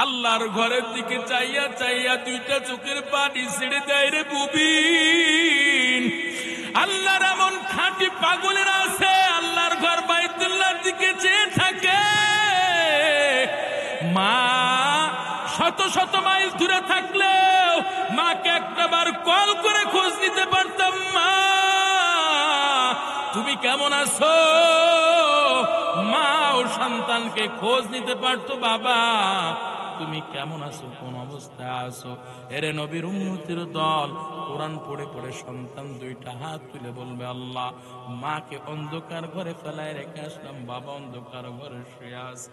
আল্লাহর ঘরের দিকে চাইয়া চাইয়া দুইটা চোখের পানি ছেড়ে দেয় রে বুবিন। আল্লাহর এমন খাঁটি পাগলের আছে, আল্লাহর ঘর বাইতুল্লাহর দিকে চেয়ে থাকে। মা শত শত মাইল দূরে থাকলেও মাকে একটাবার কল করে খোঁজ নিতে পারতাম, মা তুমি কেমন আছো? মা ও সন্তানকে খোঁজ নিতে পারতো, বাবা তুমি কেমন আছো, কোন অবস্থায় আছো? এরে নবীর উম্মতের দল, কোরআন পড়ে পড়ে সন্তান দুইটা হাত তুলে বলবে, আল্লাহ মাকে অন্ধকার ঘরে ফেলায় রেখে আসলাম, বাবা অন্ধকার ঘরে শুয়ে আছে,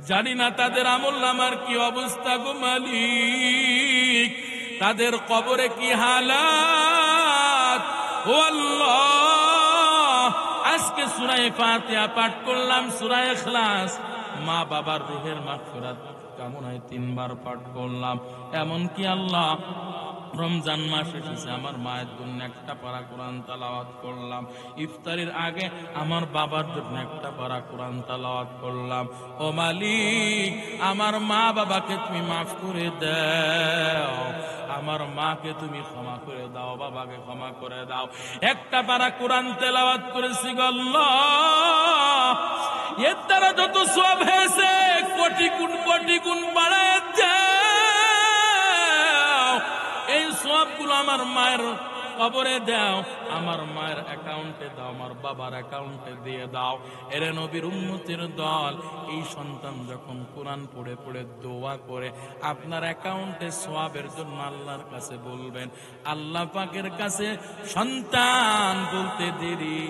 জানি না তাদের আমল নামার কি অবস্থা গো মালিক, তাদের কবরে কি হালাত। ও আল্লাহ, আজকে সূরা ফাতিহা পাঠ করলাম, সূরা ইখলাস, মা বাবার রূহের মাগফিরাত কামনায় 3 বার পাঠ করলাম। এমন কি আল্লাহ রমজান মাস এসেছে, আমার মায়ের জন্য একটা পারা কোরআন তেলাওয়াত করলাম, ইফতারের আগে আমার বাবার জন্য একটা পারা কোরআন তেলাওয়াত করলাম। ও মালিক, আমার মা বাবাকে তুমি মাফ করে দাও, আমার মাকে তুমি ক্ষমা করে দাও, বাবাকে ক্ষমা করে দাও। একটা পারা কোরআন তেলাওয়াত করেছি গো আল্লাহ, এর দ্বারা যত সওয়াব হয়েছে কোটি গুণ বাড়ায় দাও। এই সওয়াবগুলো আমার মায়ের কবরে দাও, আমার মায়ের অ্যাকাউন্টে দাও, আমার বাবার অ্যাকাউন্টে দিয়ে দাও। এরে নবীর উম্মতের দল, এই সন্তান যখন কোরআন পড়ে পড়ে দোয়া করে আপনার অ্যাকাউন্টে সওয়াবের জন্য আল্লাহর কাছে বলবেন, আল্লাহ পাকের কাছে সন্তান বলতে দেরি,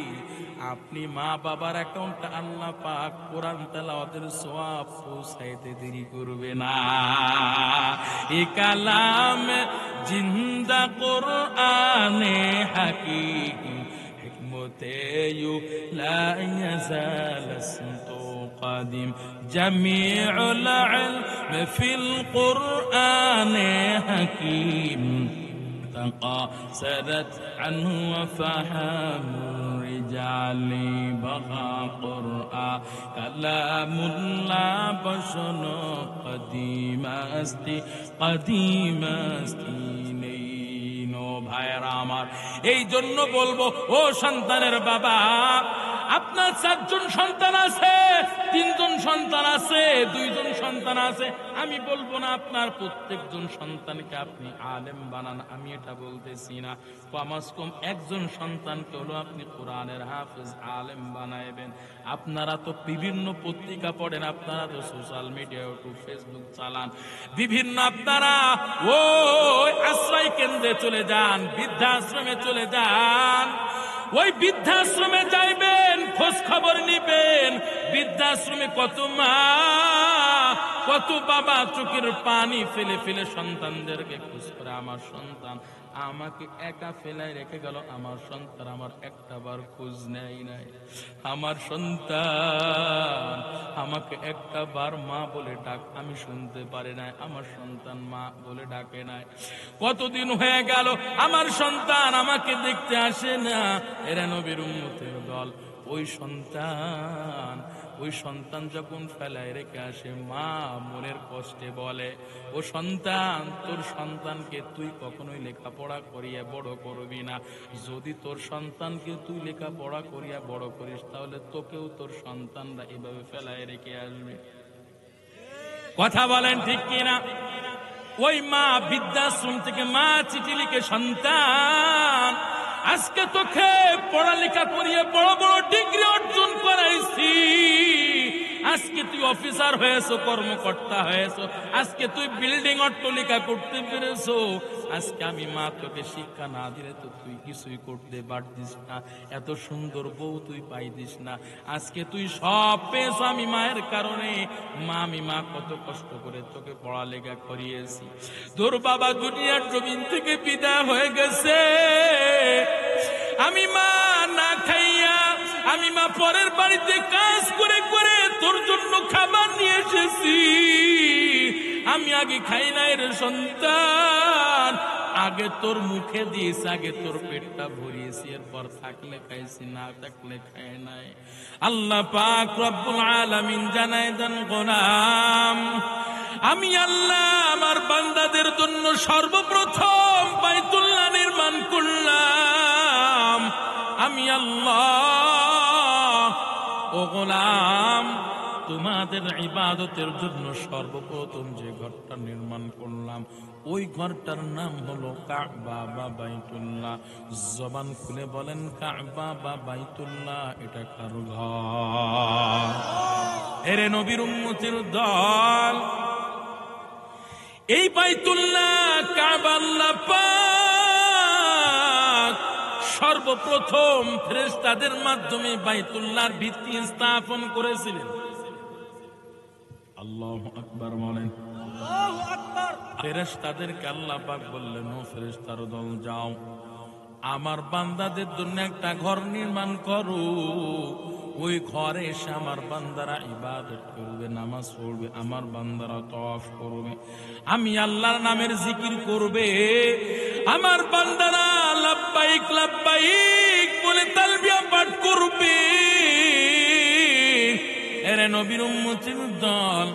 আপনি মা বাবার অ্যাকাউন্টে আল্লাহ পাক কোরআন তেলাওয়াতের সওয়াব পৌঁছাইতে দেরি করবে না। এই কালাম জিন্দা কোরআনে হাকিম, হিকমতে ইউ লা ইয়াজাল আসতু কাদিম, জামিউল ইলম ফিল কোরআনে হাকিম, تقاصرت عنه وفهم الرجال بغى قرآن كلام الله بشن قديم अस्ति قديم अस्ति নো ভাইরা আমার, এই জন্য বলবো ও সন্তানের বাবা, আপনার 4 জন সন্তান আছে, 3 জন সন্তান আছে, 2 জন সন্তান আছে, আমি বলবো না আপনার প্রত্যেকজন সন্তানকে আপনি আলেম বানান, আমি এটা বলতেছি না, কমস কম একজন সন্তানকে হলো আপনি কোরআনের হাফেজ আলেম বানাইবেন। আপনারা তো বিভিন্ন পত্রিকা পড়েন, আপনারা তো সোশ্যাল মিডিয়া ইউটিউব ফেসবুক চালান, বিভিন্ন আপনারা ওই আশ্রয় কেন্দ্রে চলে যান, বৃদ্ধাশ্রমে চলে যান, ওই বৃদ্ধাশ্রমে যাইবেন, খোঁজ খবর নিবেন, বৃদ্ধাশ্রমে কত মা কত বাবা চোখের পানি ফেলে ফেলে সন্তানদেরকে খোঁজ করে, আমার সন্তান আমাকে একা ফেলাই রেখে গেল, আমার সন্তান আমার একটা বার খোঁজ নেয় নাই, আমার সন্তান আমাকে একটা বার মা বলে ডাক আমি শুনতে পারি নাই, আমার সন্তান মা বলে ডাকে নাই, কতদিন হয়ে গেল আমার সন্তান আমাকে দেখতে আসে না। এরা নবীর উম্মতের দল, ওই সন্তান যখন ফেলায় রেখে আসে, মা মনের কষ্টে বলে, ও সন্তান, তোর সন্তানকে তুই কখনোই লেখাপড়া করিয়া বড় করবি না, যদি তোর সন্তানকে তুই লেখাপড়া করিয়া বড় করিস তাহলে তোকেও তোর সন্তানরা এভাবে ফেলায় রেখে আসবে। কথা বলেন ঠিক কিনা? ওই মা বৃদ্ধাশ্রম থেকে মা চিঠি লিখে, সন্তান আজকে তোকে পড়ালেখা করিয়ে বড় বড় ডিগ্রি অর্জন করাইছি, আজকে তুই অফিসার হয়েছো, কর্মকর্তা হয়েছো, আজকে তুই বিল্ডিং অট্টালিকা করতে পেরেছো, আজকে আমি মা তোকে শিক্ষা না দিলে তো তুই কিছুই করতে পারতিস না, এত সুন্দর বউ তুই পাইতিস না, আজকে তুই সব পেয়েছো আমি মায়ের কারণে, আমি মা কত কষ্ট করে তোকে পড়ালেখা করিয়েছি, তোর বাবা দুনিয়ার জমিন থেকে বিদায় হয়ে গেছে, আমি মা না খাইয়া, আমি মা পরের বাড়িতে কাজ করে করে তোর জন্য খাবার নিয়ে এসেছি, আমি আগে খাই নাই রে সন্তান, আগে তোর মুখে দিয়েছি, আগে তোর পেটটা ভরিয়েছি, এরপর থাকলে খাইছি, না থাকলে খাই নাই। আল্লাহ পাক রব্বুল আলামিন জানায় দেন, গোলাম আমি আল্লাহ আমার বান্দাদের জন্য সর্বপ্রথম বাইতুল্লাহ নির্মাণ করলাম। আমি আল্লাহ ও গোলাম তোমাদের ইবাদতের জন্য সর্বপ্রথম যে ঘরটা নির্মাণ করলাম ওই ঘরটার নাম হলো কাবা বা বাইতুল্লাহ। জবান খুলে বলেন কাবা বা বাইতুল্লাহ এটা কার ঘর? এরে নবীর উম্মতের দল, এই বাইতুল্লাহ কাবা আল্লাহ পাক সর্বপ্রথম ফেরেশতাদের মাধ্যমে বাইতুল্লাহর ভিত্তি স্থাপন করেছিলেন। আল্লাহু আকবার বলেন। আল্লাহু আকবার। ফেরেশতাদেরকে আল্লাহ পাক বললেন, ও ফেরেশতার দল যাও, আমার বান্দাদের জন্য একটা ঘর নির্মাণ করো। ওই ঘরে এসে আমার বান্দারা ইবাদত করবে, নামাজ পড়বে, আমার বান্দারা তওয়াফ করবে, আমি আল্লাহর নামের জিকির করবে, আমার বান্দারা লাব্বাইক লাব্বাইক বলে তালবিয়া পাঠ করবে। এরে নবীর উম্মতের দল,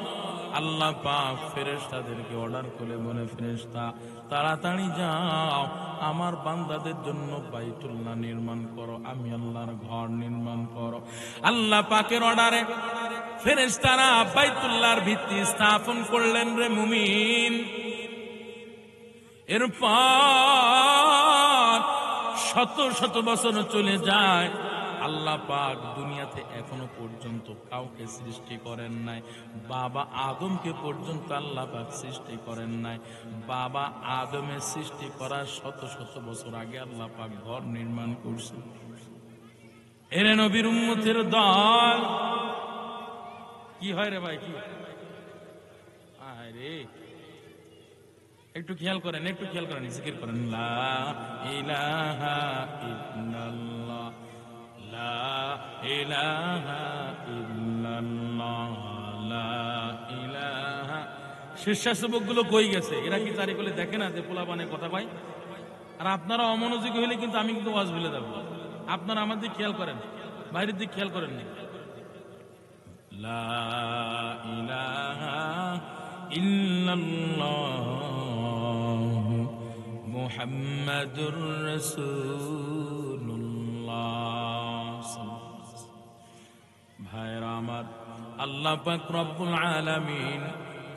আল্লাহ পাক ফেরেশতাদেরকে অর্ডার করে বলে, ফেরেশতা তাড়াতাড়ি যাও, আমার বান্দাদের জন্য বাইতুল্লাহ নির্মাণ করো, আমি আল্লাহর ঘর নির্মাণ করো। আল্লাহ পাকের অর্ডারে ফেরেশতারা বাইতুল্লাহর ভিত্তি স্থাপন করলেন রে মুমিন। এরপর শত শত বছর চলে যায়, আল্লাহ পাক দুনিয়াতে এখনো পর্যন্ত কাউকে সৃষ্টি করেন নাই। বাবা আদমকে পর্যন্ত আল্লাহ পাক সৃষ্টি করেন নাই। বাবা আদমের সৃষ্টি করার শত শত বছর আগে আল্লাহ পাক ঘর নির্মাণ করছেন। এরে নবীর উম্মতের দল, কি হয় রে ভাই, কি আরে একটু খেয়াল করেন, একটু খেয়াল করেন, জিকির করেন, লা ইলাহা ইল্লাল্লাহ, লা ইলাহা ইল্লাল্লাহ, লা ইলাহা। স্বেচ্ছাসেবকগুলো কই গেছে? এরা কি চারি কোলে দেখে না যে পোলাপানে কথা পাই? আর আপনারা অমনোযোগী হইলে কিন্তু আমি কিন্তু ওয়াজ ভুলে যাব। আপনারা আমার দিকে খেয়াল করেন, বাইরের দিকে খেয়াল করেন না। লা ইলাহা ইল্লাল্লাহ মুহাম্মাদুর রাসূলুল্লাহ। ভাইরা আমার, আল্লাহ পাক রব্বুল আলামিন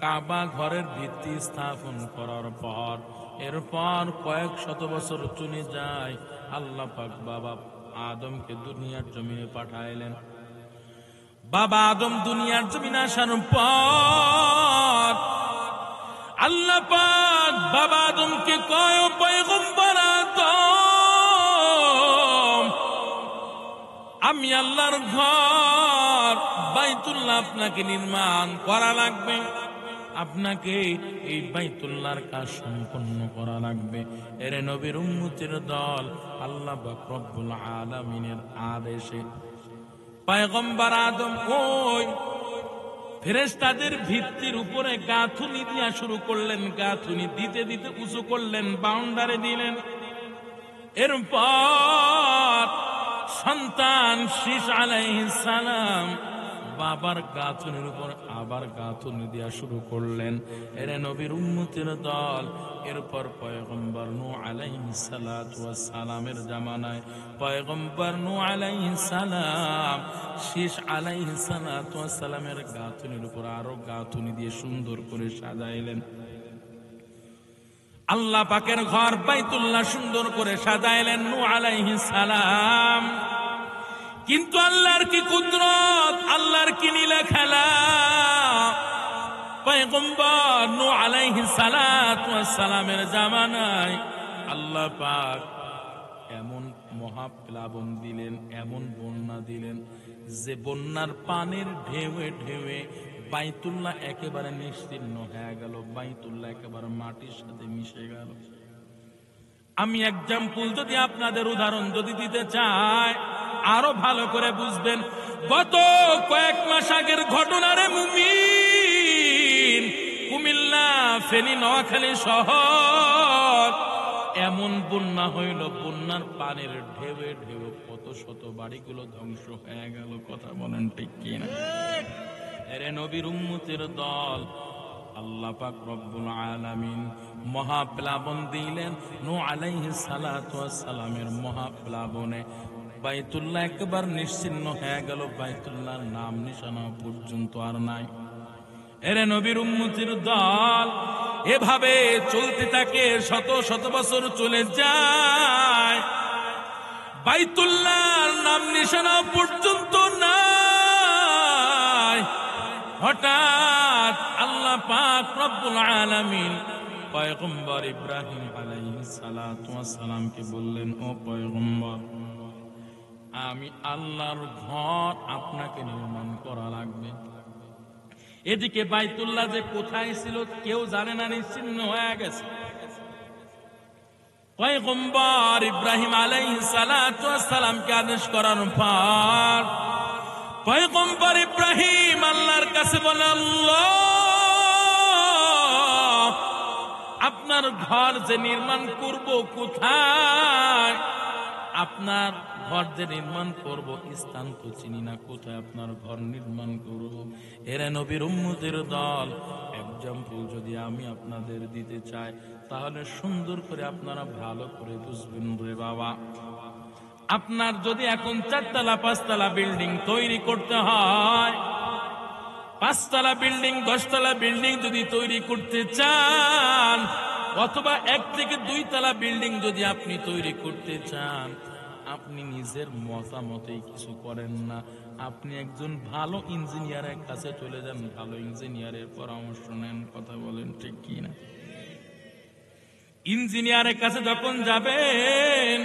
কাবা ঘরের ভিত্তি স্থাপন করার পর এরপর কয়েক শত বছর চলে যায়, আল্লাহ পাক বাবা আদমকে দুনিয়ার জমিনে পাঠাইলেন। বাবা আদম দুনিয়ার জমিনে আসার পর আল্লাহ পাক বাবা আদমকে কয়, ও পয়গম্বর আদম, আমি আল্লাহর ঘর বাইতুল্লাহ আপনাকে নির্মাণ করা লাগবে, আপনাকে এই বাইতুল্লাহর কাজ সম্পন্ন করা লাগবে। এরে নবীর উম্মতের দল, আল্লাহ পাক রব্বুল আলামিনের আদেশে পয়গম্বর আদম ওই ফেরেশতাদের ভিত্তির উপরে গাঁথুনি দিয়া শুরু করলেন। গাঁথুনি দিতে দিতে উঁচু করলেন, বাউন্ডারি দিলেন। এরপর সন্তান শীষ আলাইহিস সালাম বাবার গাঁথুনির উপর আবার গাঁথুনি দিয়া শুরু করলেন। এরে নবীর উম্মতের দল, এরপর পয়গম্বর নূহ আলাইহিস সালাতু ওয়াস সালামের জামানায় পয়গম্বর নূহ আলাইহিস সালাম শীষ আলাইহিস সালাতু ওয়াস সালামের গাঁথুনির উপর আরো গাঁথুনি দিয়ে সুন্দর করে সাজাইলেন। আল্লাহ পাকের ঘর বাইতুল্লাহ সুন্দর করে সাজাইলেন নূহ আলাইহিস সালাম। কিন্তু আল্লাহর কি কুদরত, আল্লাহর কি নীলা খেলা! পয়গম্বর নূহ আলাইহিস সালাতু ওয়াস সালামের জামানায় আল্লাহ পাক এমন মহাপ্লাবন দিলেন, এমন বন্যা দিলেন যে বন্যার পানির ঢেউয়ে ঢেউয়ে বাইতুল্লাহ একেবারে নিশ্চিহ্ন হয়ে গেল, বাইতুল্লাহ একেবারে মাটির সাথে মিশে গেল। আমি এক্সাম্পল যদি আপনাদের উদাহরণ যদি দিতে চাই, আরো ভালো করে বুঝবেন। গত কয়েক মাস আগের ঘটনারে মুমিন, কুমিল্লা, ফেনী, নোয়াখালী শহর এমন বন্যা হইল, বন্যার পানির ঢেউয়ে ঢেউ কত শত বাড়িগুলো ধ্বংস হয়ে গেল। কথা বলেন ঠিক কিনা? এরে নবীর উম্মতের দল, আল্লাহ পাক রব্বুল আলামিন মহাপ্লাবন দিলেন। নূহ আলাইহিস সালাতু ওয়াস সালামের মহাপ্লাবনে বাইতুল্লাহ একবার নিশ্চিহ্ন হয়ে গেল, বাইতুল্লাহর নাম নিশানা পর্যন্ত আর নাই। এরে নবীর উম্মতির দল, এভাবে চলতে থাকে, শত শত বছর চলে যায়, বাইতুল্লাহর নাম নিশানা পর্যন্ত নাই। হঠাৎ আল্লাহ পাক রব্বুল আলামিন পয়গম্বর ইব্রাহিম আলাইহিস সালাতু ওয়াস সালামকে বললেন, ও পয়গম্বর, আমি আল্লাহর ঘর আপনাকে নির্মাণ করা লাগবে। এদিকে বাইতুল্লাহ যে কোথায় ছিল কেউ জানে না, নিশ্চিহ্ন হয়ে গেছে। পয়গম্বর ইব্রাহিম আলাইহিস সালাতু ওয়াস সালামকে আদেশ করার পর পয়গম্বর ইব্রাহিম আল্লাহর কাছে বলে, আল্লাহ, আপনার ঘর যে নির্মাণ করব কোথায়? আপনার ঘর যে নির্মাণ করব স্থান তো চিনি না, কোথায় আপনার ঘর নির্মাণ করব? এরে নবীর উম্মতের দল, এক্সাম্পল যদি আমি আপনাদের দিতে চাই তাহলে সুন্দর করে আপনারা ভালো করে বুঝবেন রে বাবা। আপনার যদি এখন 4 তলা 5 তলা বিল্ডিং তৈরি করতে হয়, 5 তলা বিল্ডিং 10 তলা বিল্ডিং যদি তৈরি করতে চান, অথবা 1 থেকে 2 তলা বিল্ডিং যদি আপনি তৈরি করতে চান, আপনি নিজের মতামতেই কিছু করেন না, আপনি একজন ভালো ইঞ্জিনিয়ারের কাছে চলে যান, ভালো ইঞ্জিনিয়ারের পরামর্শ নেন। কথা বলেন ঠিক কি না? ইঞ্জিনিয়ারের কাছে যখন যাবেন,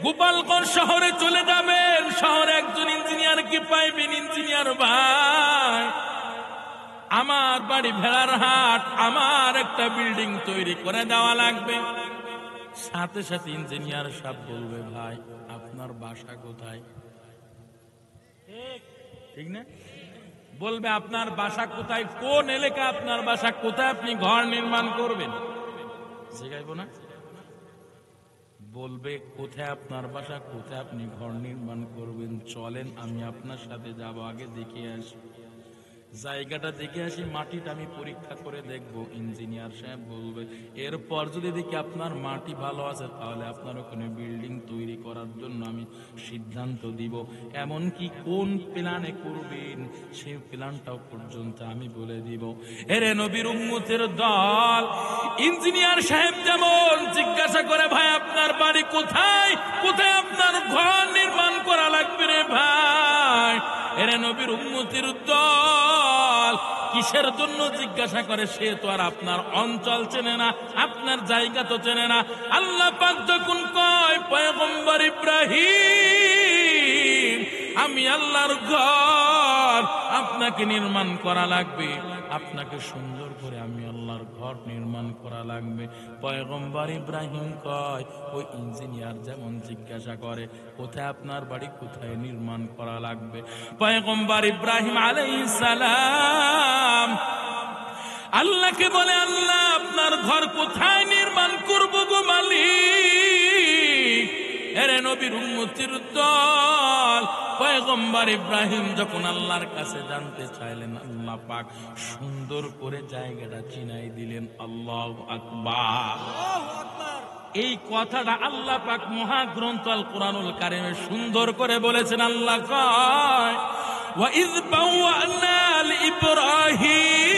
গোপালগঞ্জ শহরে চলে যাবেন, শহরে একজন ইঞ্জিনিয়ার কি পাইবেন, ইঞ্জিনিয়ার ভাই, আমার বাড়ি ভেড়ারহাট, আমার একটা বিল্ডিং তৈরি করে দেওয়া লাগবে। সাথে সাথে ইঞ্জিনিয়ার সাহেব বলবে, ভাই আপনার বাসা কোথায়? ঠিক না? বলবে আপনার বাসা কোথায়, কোন এলাকা আপনার বাসা, কোথায় আপনি ঘর নির্মাণ করবেন? শিখাইবো না? বলবে কোথায় আপনার বাসা, কোথায় আপনি ঘর নির্মাণ করবেন, চলেন আমি আপনার সাথে যাব, আগে দেখে আসি, জায়গাটা দেখে আসি, মাটিটা আমি পরীক্ষা করে দেখব। ইঞ্জিনিয়ার সাহেব বলবে, এরপর যদি দেখি আপনার মাটি ভালো আছে, তাহলে আপনার ওখানে বিল্ডিং তৈরি করার জন্য আমি সিদ্ধান্ত দিব। এমনকি কোন প্ল্যানে করবেন সেই প্ল্যানটাও পর্যন্ত আমি বলে দিব। এরে নবীর উম্মতের দল, ইঞ্জিনিয়ার সাহেব যেমন জিজ্ঞাসা করে, ভাই আপনার বাড়ি কোথায়, কোথায় আপনার ঘর নির্মাণ করা লাগবে রে ভাই? এরে নবীর উম্মতের দল, কিসের জন্য জিজ্ঞাসা করে? সে তো আর আপনার অঞ্চল চেনে না, আপনার জায়গা তো চেনে না। আল্লাহ পাক যখন কয়, পয়গম্বর ইব্রাহিম, আমি আল্লাহর ঘর আপনাকে নির্মাণ করা লাগবে, আপনাকে সুন্দর করে আমি আল্লাহর ঘর নির্মাণ করা লাগবে। পয়গম্বর ইব্রাহিম কয়, ওই ইঞ্জিনিয়ার যেমন জিজ্ঞাসা করে, কোথায় আপনার বাড়ি, কোথায় নির্মাণ করা লাগবে? পয়গম্বর ইব্রাহিম আলাইহিস সালাম আল্লাহকে বলে, আল্লাহ আপনার ঘর কোথায় নির্মাণ করব গো মালিক? এরে নবীর উম্মতির দল, পয়গম্বর ইব্রাহিম যখন আল্লাহর কাছে জানতে চাইলেন, আল্লাহ পাক সুন্দর করে জায়গাটা চিনাই দিলেন। আল্লাহু আকবার। এই কথাটা আল্লাহ পাক মহাগ্রন্থ আল কোরআনুল কারীমে সুন্দর করে বলেছেন। আল্লাহ কয়, ওয়া ইয বাওয়া'না লিইব্রাহিম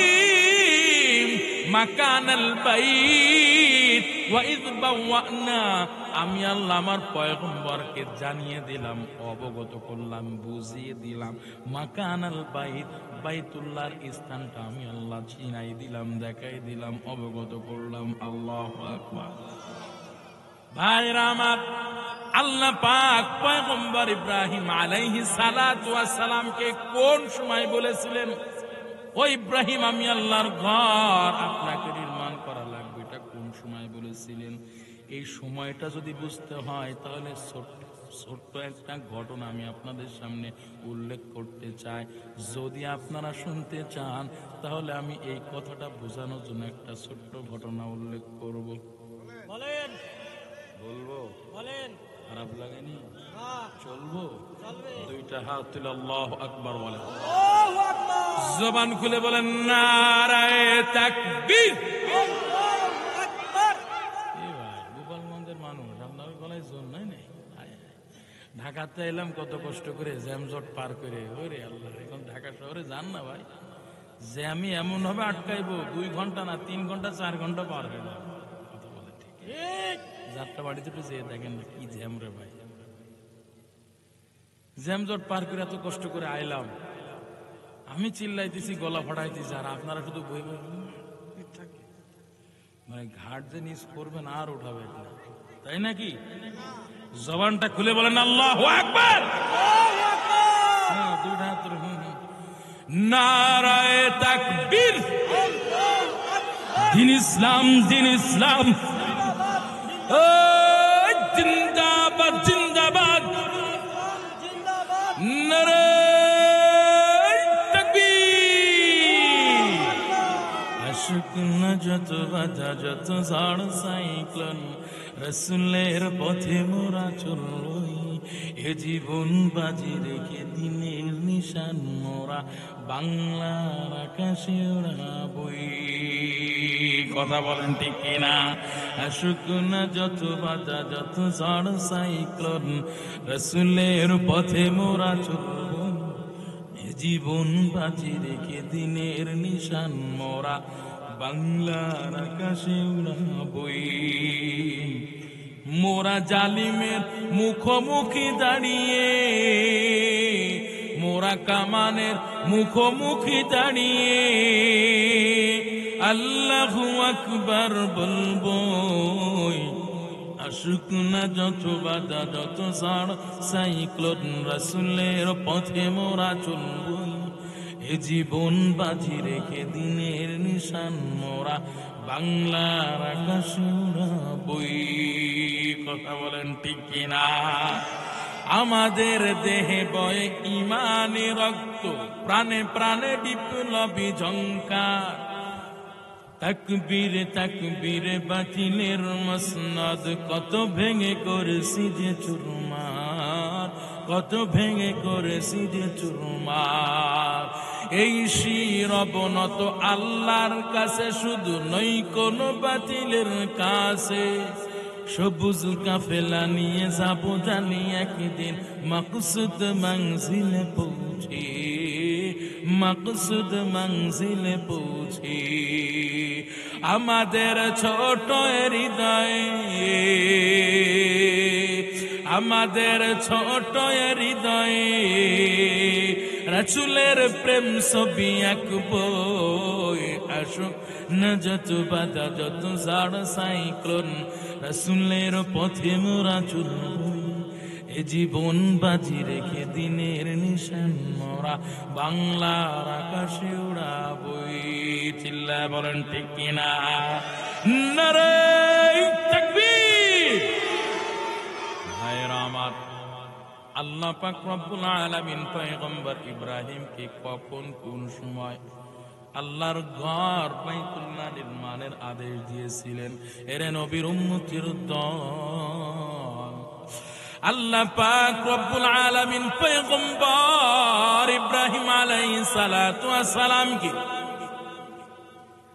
মাকানাল বাইত ওয়া ইয বাওয়া'না, আমি আল্লাহ আমার পয়গম্বরকে জানিয়ে দিলাম, অবগত করলাম, বুঝিয়ে দিলাম, মাকানাল বাইত, বাইতুল্লাহর স্থানটা আমি আল্লাহ চিনাই দিলাম, দেখাই দিলাম, অবগত করলাম। আল্লাহু আকবার। ভাইরা আমার, আল্লাহ পাক পয়গম্বর ইব্রাহিম আলাইহিস সালাতু ওয়াস সালামকে কোন সময় বলেছিলেন, ও ইব্রাহিম, আমি আল্লাহর ঘর আপনাকে নির্মাণ করা লাগবে? এটা কোন সময় বলেছিলেন? এই সময়টা যদি বুঝতে হয় তাহলে ছোট্ট একটা ঘটনা আমি আপনাদের সামনে উল্লেখ করতে চাই। যদি আপনারা শুনতে চান তাহলে আমি এই কথাটা বোঝানোর জন্য একটা ছোট্ট ঘটনা উল্লেখ করব। বলেন, বলবো? বলেন। খারাপ লাগেনি? চলবো? দুইটা হাত তুলে আল্লাহু আকবার বলেন, জবান খুলে বলেন নারায়ে তাকবীর। গোপালগঞ্জের মানুষ, আপনার গলায় জোর নাই নাই? ঢাকাতে এলাম কত কষ্ট করে, জ্যামজট পার করে। ওরে আল্লাহ, এখন ঢাকা শহরে যান না ভাই, জ্যামই এমন ভাবে আটকাইবো 2 ঘন্টা না 3 ঘন্টা 4 ঘন্টা পার হয়ে যাবে। কথা বলে ঠিক, যাত্রা বাড়িতে একটু যেয়ে দেখেন না কি জ্যাম রে ভাই। জ্যামজট পার করে এত কষ্ট করে আইলাম, আমি চিল্লাইতেছি, গলা ফাটাইতেছি, আর আপনারা শুধু বই বই থাকে। মানে ঘাট যে নিজ করবেন আর উঠাবে না, তাই নাকি? জবানটা খুলে বলেন আল্লাহু আকবার। হ্যাঁ, দুইটা হাত তুলে নারায়ে তাকবীর। দিন ইসলাম, দিন ইসলাম, ও জিন্দাবাদ, জিন্দাবাদ, নারায়ে তাকবীর। আশিক না যত বাধা, যত ঝড় সাইক্লোন, রাসূলের পথে মোরা চলবই, এ জীবন বাজি রেখে দিনের নিশান মোরা বাংলার আকাশে ওড়াবই। কথা বলেন ঠিক কিনা? আসুক না যত বাধা, যত ঝড় সাইক্লোন, রাসূলের পথে মোরা চলবই, এ জীবন বাজি রেখে দিনের নিশান মোরা বাংলার আকাশে উড়াবই। মোরা জালিমের মুখোমুখি দাঁড়িয়ে, মোরা কামানের মুখোমুখি দাঁড়িয়ে আল্লাহু আকবার বলবো। আসুক না যত বাধা, যত ঝড় সাইক্লোন, রাসূলের পথে মোরা চলবই, এ জীবন বাজি রেখে দিনের নিশান মোরা বাংলার আকাশে উড়াবই। কথা বলেন ঠিক কিনা? আমাদের দেহে বয়ে ইমানি রক্ত, প্রাণে প্রাণে বিপ্লবী ঝংকার। তাকবীরে তাকবীরে বাতিলের মসনদ, কত ভেঙে করেছি যে চুরমার, কত ভেঙে করেছি যে চুরমার। এই শির অবনত আল্লাহর কাছে, শুধু নই কোনো বাতিলের কাছে। সবুজ কাফেলা নিয়ে যাবো জানি একদিন মকসুদ মঞ্জিলে পৌঁছে, মকসুদ মঞ্জিলে পৌঁছে। আমাদের ছোট হৃদয়ে, আমাদের ছোট হৃদয়ে রাসূলের প্রেম ছবি আঁকবো। আসুক না যত বাধা, যত ঝড় সাইক্লোন, রাসূলের পথে মোরা চলবই, এ জীবন বাজি রেখে দিনের নিশান মোরা বাংলার আকাশে উড়াবই। চিল্লায় বলেন ঠিক কিনা? নারায়ে তাকবীর। ভাইরা আমার, আল্লাহ পাক রব্বুল আলামিন পয়গম্বর ইব্রাহিমকে কখন কোন সময় আল্লাহর ঘর বাইতুল্লাহ নির্মাণের আদেশ দিয়েছিলেন? এর নবীর উম্মতের দল। আল্লাহ পাক রব্বুল আলামিন পয়গম্বর ইব্রাহিম আলাইহিস সালাতু ওয়াস সালামকে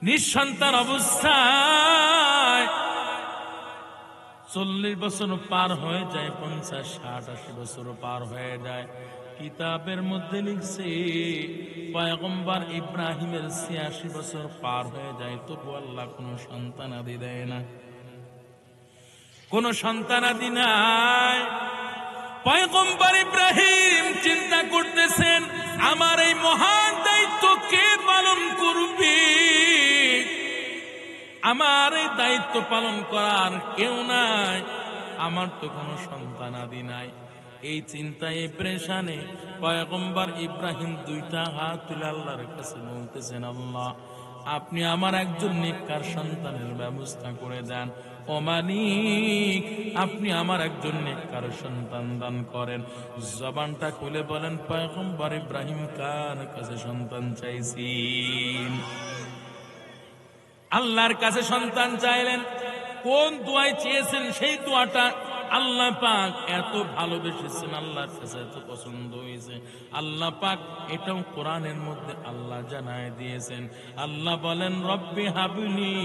নিঃসন্তান অবস্থায় 40 বছর পার হয়ে যায়, 50, 60, 80 বছর পার হয়ে যায়। কিতাবের মধ্যে লিখছে পয়গম্বর ইব্রাহিমের 86 বছর পার হয়ে যায়, তবু আল্লাহ কোন সন্তান আদি দেয় না, কোন সন্তান আদি নাই। পয়গম্বর ইব্রাহিম চিন্তা করতেছেন, আমার এই মহান দায়িত্ব কে পালন করবে? আমার এই দায়িত্ব পালন করার কেউ নাই, আমার তো কোনো সন্তান আদি নাই। এই চিন্তায় প্রেশানে পয়গম্বর ইব্রাহিম 2টা হাত তুলে আল্লাহর কাছে বলতেছেন, আল্লাহ আপনি আমার একজন নেককার সন্তানের ব্যবস্থা করে দেন। ও মালিক, আপনি আমার একজন নেককার সন্তান দান করেন। জবানটা খুলে বলেন, পয়গম্বর ইব্রাহিম কার কাছে সন্তান চাইছেন? আল্লাহর কাছে সন্তান চাইলেন। কোন দোয়ায় চেয়েছেন সেই দোয়াটা আল্লাহ পাক এত ভালোবেসেছেন, আল্লাহর কাছে এত পছন্দ হয়েছে। আল্লাহ পাক এটাও কোরআনের মধ্যে আল্লাহ জানায় দিয়েছেন। আল্লাহ বলেন, রব্বি হাবলি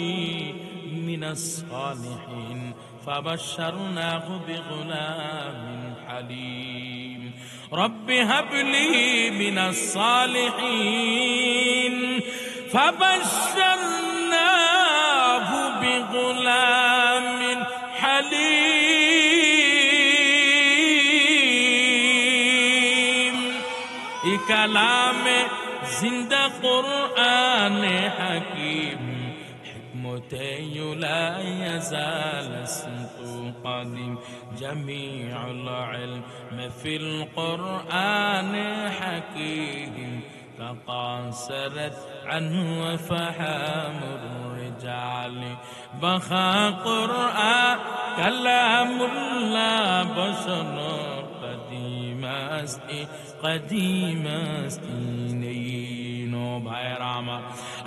মিনাস সালিহিন ফাবাশশারনাহু বিগুলামিন হালিম। রব্বি হাবলি মিনাস সালিহিন ফাবাশশারনাহু বিগুলামিন হালিম। এই কালামে জিন্দা কুরআনে হাকিম, হিকমতে লা ইয়াজাল ইসমু কাদিম, জামিউল ইলম ফিল কুরআনে হাকিম, تقاصرت عنه وفحام الرجال بخا قرآن كلام الله بشر قديم أستي قديم أستينين ভাইয়েরা আমার,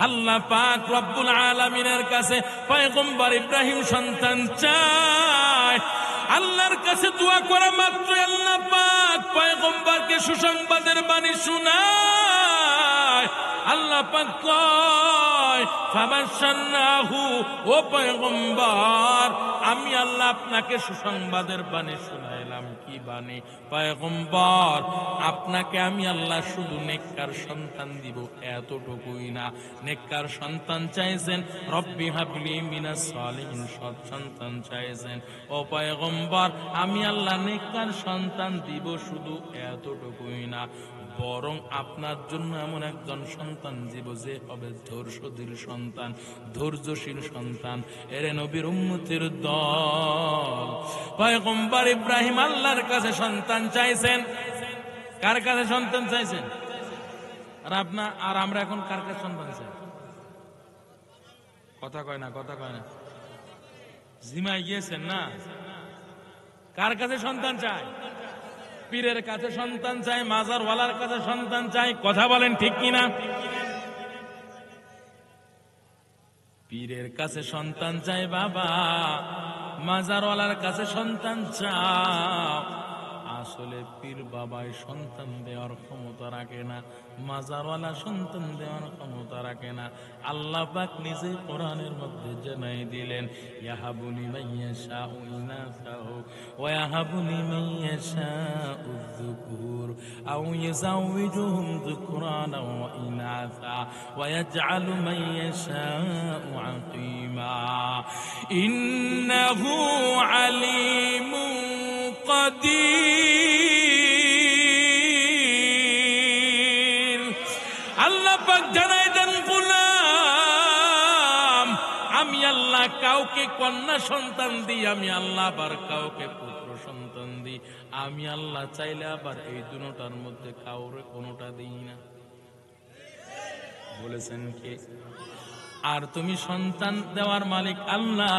আল্লাহ পাক রব্বুল আলামিনের কাছে পয়গম্বর ইব্রাহিম সন্তান চায়। আল্লাহর কাছে দোয়া করা মাত্র আল্লাহ পাক পয়গম্বরকে সুসংবাদের বাণী শোনায়। আল্লাহ পাক কয়, ফাবাশশারনাহু, ও পয়গম্বর আমি আল্লাহ আপনাকে সুসংবাদের বাণী শোনাইলাম। কি বাণী? পয়গম্বর আপনাকে আমি আল্লাহ শুধু নেককার সন্তান দিব, এতটুকুই না, নেককার সন্তান চাইছেন। রব্বি হাবলি মিনাস সালিহিন, সৎ সন্তান চাইছেন। ও পয়গম্বর আমি আল্লাহ নেককার সন্তান দিব, শুধু এতটুকুই না, বরং আপনার জন্য এমন একজন সন্তান দিব যে হবে ধৈর্যশীল সন্তান, ধৈর্যশীল সন্তান। এরে নবীর উম্মতের দল, পয়গম্বর ইব্রাহিম আল্লাহর কাছে সন্তান চাইছেন। কার কাছে সন্তান চাইছেন? আর আমরা এখন কার কাছে সন্তান চাই? কথা কয় না, কথা কয় না। জিমাই গিয়েছেন না? কার কাছে সন্তান চাই? পীরের কাছে সন্তান চাই, মাজারওয়ালার কাছে সন্তান চাই। কথা বলেন ঠিক কিনা? পীরের কাছে সন্তান চাই বাবা, মাজারওয়ালার কাছে সন্তান চাও। আসলে পীর বাবাই সন্তান দেওয়ার ক্ষমতা রাখে না, মাজারওয়ালা সন্তান দেওয়ার ক্ষমতা রাখে না। আল্লাহ পাক নিজে কোরআনের মধ্যে জানাই দিলেন, ইয়াহাবু লিমান ইয়াশাউ ইনাসাহু ওয়া ইয়াহাবু লিমান ইয়াশাউ যুকুর আও ইউযাওয়িজুহুম যুকরানা ওয়া ইনাসা ওয়া ইয়াজআলু মান ইয়াশাউ আকীমা ইন্নাহু আলীমুন কাদির। আল্লাহ পাক জানাই দেন, গোলাম আমি আল্লাহ কাউকে কন্যা সন্তান দিই, আমি আল্লাহ আবার কাউকে পুত্র সন্তান দিই। আমি আল্লাহ চাইলে আবার এই দুটোটার মধ্যে কাউরে কোনোটা দিই না। বলেছেন কে? আর তুমি সন্তান দেওয়ার মালিক আল্লাহ।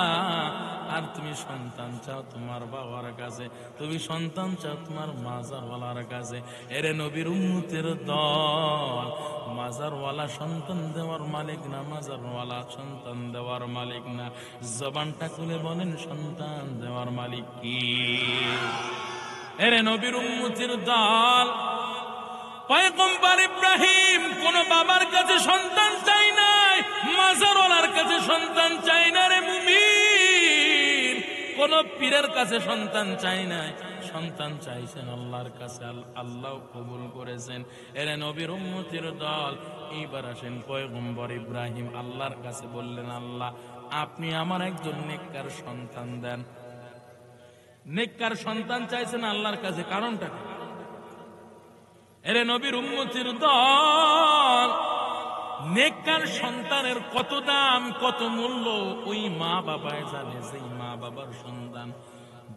আর তুমি সন্তান চাও তোমার বাবার কাছে, তুমি সন্তান চাও তোমার মাজারওয়ালার কাছে। এরে নবীর উম্মতের দল, মাজারওয়ালা সন্তান দেওয়ার মালিক না, মাজারওয়ালা সন্তান দেওয়ার মালিক না। জবানটা খুলে বলেন, সন্তান দেওয়ার মালিক কি? এরে নবীর উম্মতের দল, পয়গম্বর ইব্রাহিম কোন বাবার কাছে সন্তান চাই নাই, মাজারওয়ালার কাছে সন্তান চাই না রে মুমিন, কোন পীরের কাছে সন্তান চাই নাই, সন্তান চাইছেন আল্লাহর কাছে। আল্লাহ কবুল করেছেন। এরে নবীর উম্মতের দল, এইবার আসেন পয়গম্বর ইব্রাহিম আল্লাহর কাছে বললেন, আল্লাহ আপনি আমার একজন নেককার সন্তান দেন। নেককার সন্তান চাইছেন আল্লাহর কাছে, কারণটা কি? এরে নবীর উম্মতের দল, নেককার সন্তানের কত দাম, কত মূল্য ওই মা বাবায় জানে। যেই মা বাবার সন্তান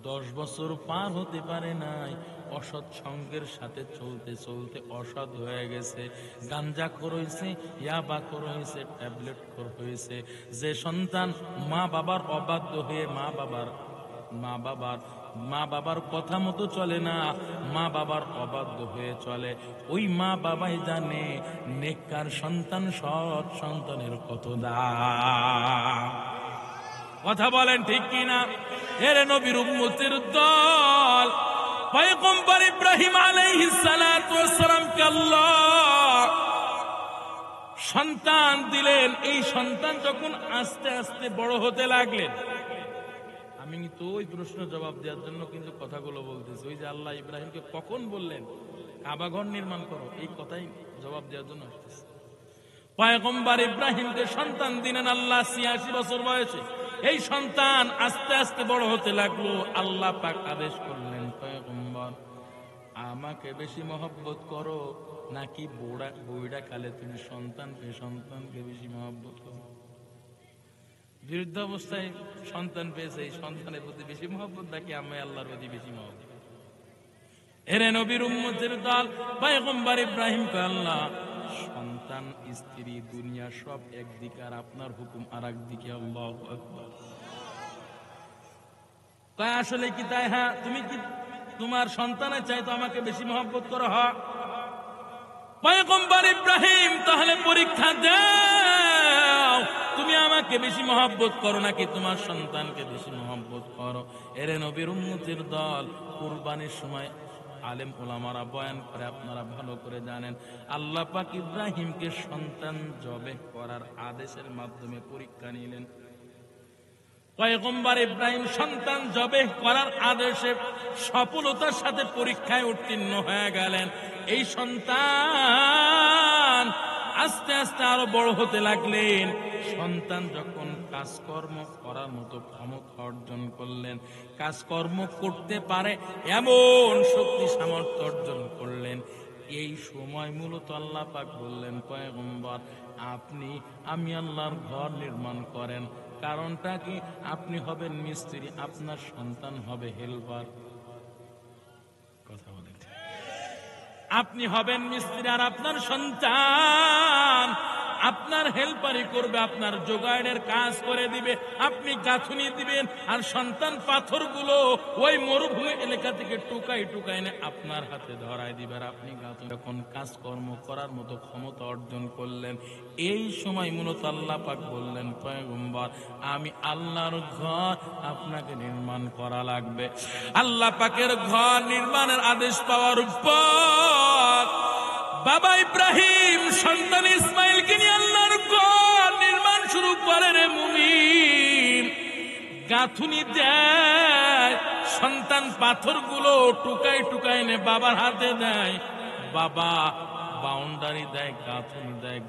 10 বছর পার হতে পারে নাই, অসৎ সঙ্গের সাথে চলতে চলতে অসৎ হয়ে গেছে, গাঞ্জাখোর হয়েছে, ইয়াবাখোর হয়েছে, ট্যাবলেটখোর হয়েছে। যে সন্তান মা বাবার অবাধ্য হয়ে মা বাবার কথা মতো চলে না, মা বাবার অবাধ্য হয়ে চলে, ওই মা বাবাই জানে নেককার সন্তান সৎ সন্তানের কত দাম। কথা বলেন ঠিক কিনা? এর নবীর উম্মতের দল, পয়গম্বর ইব্রাহিম আলাইহিস সালাতু ওয়াস সালামকে আল্লাহ সন্তান দিলেন। এই সন্তান যখন আস্তে আস্তে বড় হতে লাগলেন, আমি তো ওই প্রশ্ন জবাব দেওয়ার জন্য কিন্তু কথাগুলো বলতেছি। ওই যে আল্লাহ ইব্রাহিমকে কখন বললেন কাবা ঘর নির্মাণ করো, এই কথাই জবাব দেওয়ার জন্য আসতেছে। পয়গম্বর ইব্রাহিমকে সন্তান দিলেন আল্লাহ ৮৬ বছর বয়সে। এই সন্তান আস্তে আস্তে বড় হতে লাগলো। আল্লাহ পাক আদেশ করলেন, পয়গম্বর আমাকে বেশি মহব্বত করো নাকি বইড়া কালে তুমি সন্তানকে বেশি মহব্বত করো? বিরুদ্ধ অবস্থায় সন্তান পেয়েছে, এই সন্তানের প্রতি বেশি মহব্বত নাকি আমি আল্লাহর প্রতি বেশি মহব্বত? এরে নবীর উম্মতের দল, পয়গম্বর ইব্রাহিমকে আল্লাহ সন্তান, স্ত্রী, দুনিয়া সব একদিকে আর আপনার হুকুম আর একদিকে। আল্লাহু আকবার। তাই আসলে কি তাই? হ্যাঁ, তুমি কি তোমার সন্তানের চাইতো আমাকে বেশি মহব্বত করো? হ্যাঁ। পয়গম্বর ইব্রাহিম তাহলে পরীক্ষা দাও, তুমি আমাকে বেশি মহব্বত করো নাকি তোমার সন্তানকে বেশি মহব্বত করো? এরে নবীর উম্মতের দল, কুরবানির সময় আলেম ওলামারা বয়ান করে, আপনারা ভালো করে জানেন, আল্লাহ পাক ইব্রাহিমকে সন্তান জবেহ করার আদেশের মাধ্যমে পরীক্ষা নিলেন। পয়গম্বর ইব্রাহিম সন্তান জবেহ করার আদেশে সফলতার সাথে পরীক্ষায় উত্তীর্ণ হয়ে গেলেন। এই সন্তান আস্তে আস্তে আরো বড় হতে লাগলেন। সন্তান যখন কাজকর্ম করার মতো ক্ষমতা অর্জন করলেন, কাজকর্ম করতে পারে এমন শক্তি সামর্থ্য অর্জন করলেন, এই সময় মূলত আল্লাহ পাক বললেন, পয়গম্বর আমি আল্লাহর ঘর নির্মাণ করেন। কারণটা কি? আপনি হবেন মিস্ত্রি, আপনার সন্তান হবে হেল্পার। কথা বলেন, আপনি হবেন মিস্ত্রি আর আপনার সন্তান আপনার হেল্পারি করবে, আপনার জোগাড়ের কাজ করে দিবে, আপনি গাঁথুনি দিবেন, আর সন্তান পাথরগুলো ওই মরুভূমি এলাকা থেকে টুকাই এনে আপনার হাতে ধরায় দিবে, আর আপনি গাঁথুনি যখন কাজকর্ম করার মতো ক্ষমতা অর্জন করলেন। এই সময় মূলত আল্লাহ পাক বললেন, পয়গম্বর আমি আল্লাহর ঘর আপনাকে নির্মাণ করা লাগবে। আল্লাহ পাকের ঘর নির্মাণের আদেশ পাওয়ার পর বাবা ইব্রাহিম সন্তান ইসমাইলকে নিয়ে আল্লাহর ঘর নির্মাণ শুরু করে। রে মুমিন, গাঁথুনি দেয়, সন্তান পাথরগুলো টুকাই এনে বাবার হাতে দেয়, বাবা বাউন্ডারি দেয়,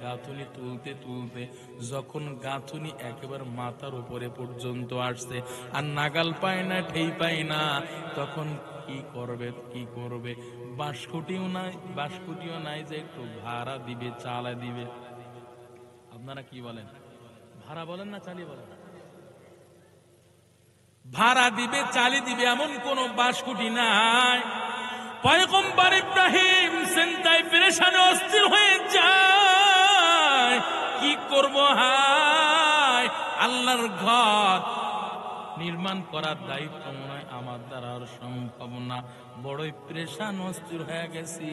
গাঁথুনি তুলতে যখন গাঁথুনি একেবারে মাথার উপরে পর্যন্ত আসছে আর নাগাল পায় না, ঠেই পায় না, তখন কি করবে? বাঁশকুটিও নাই যে একটু ভাড়া দিবে, চালা দিবে। আপনারা কি বলেন? ভাড়া বলেন না চালি বলেন? ভাড়া দিবে, চালি দিবে, এমন কোন বাঁশকুটি নাই। পয়গম্বর ইব্রাহিম চিন্তায় পেরেশানে অস্থির হয়ে যায়, কি করব? হায়, আল্লাহর ঘর নির্মাণ করার দায়িত্ব মনে হয় আমার দ্বারা আর সম্ভব না। বড়ই পেরেশান অস্থির হয়ে গেছি,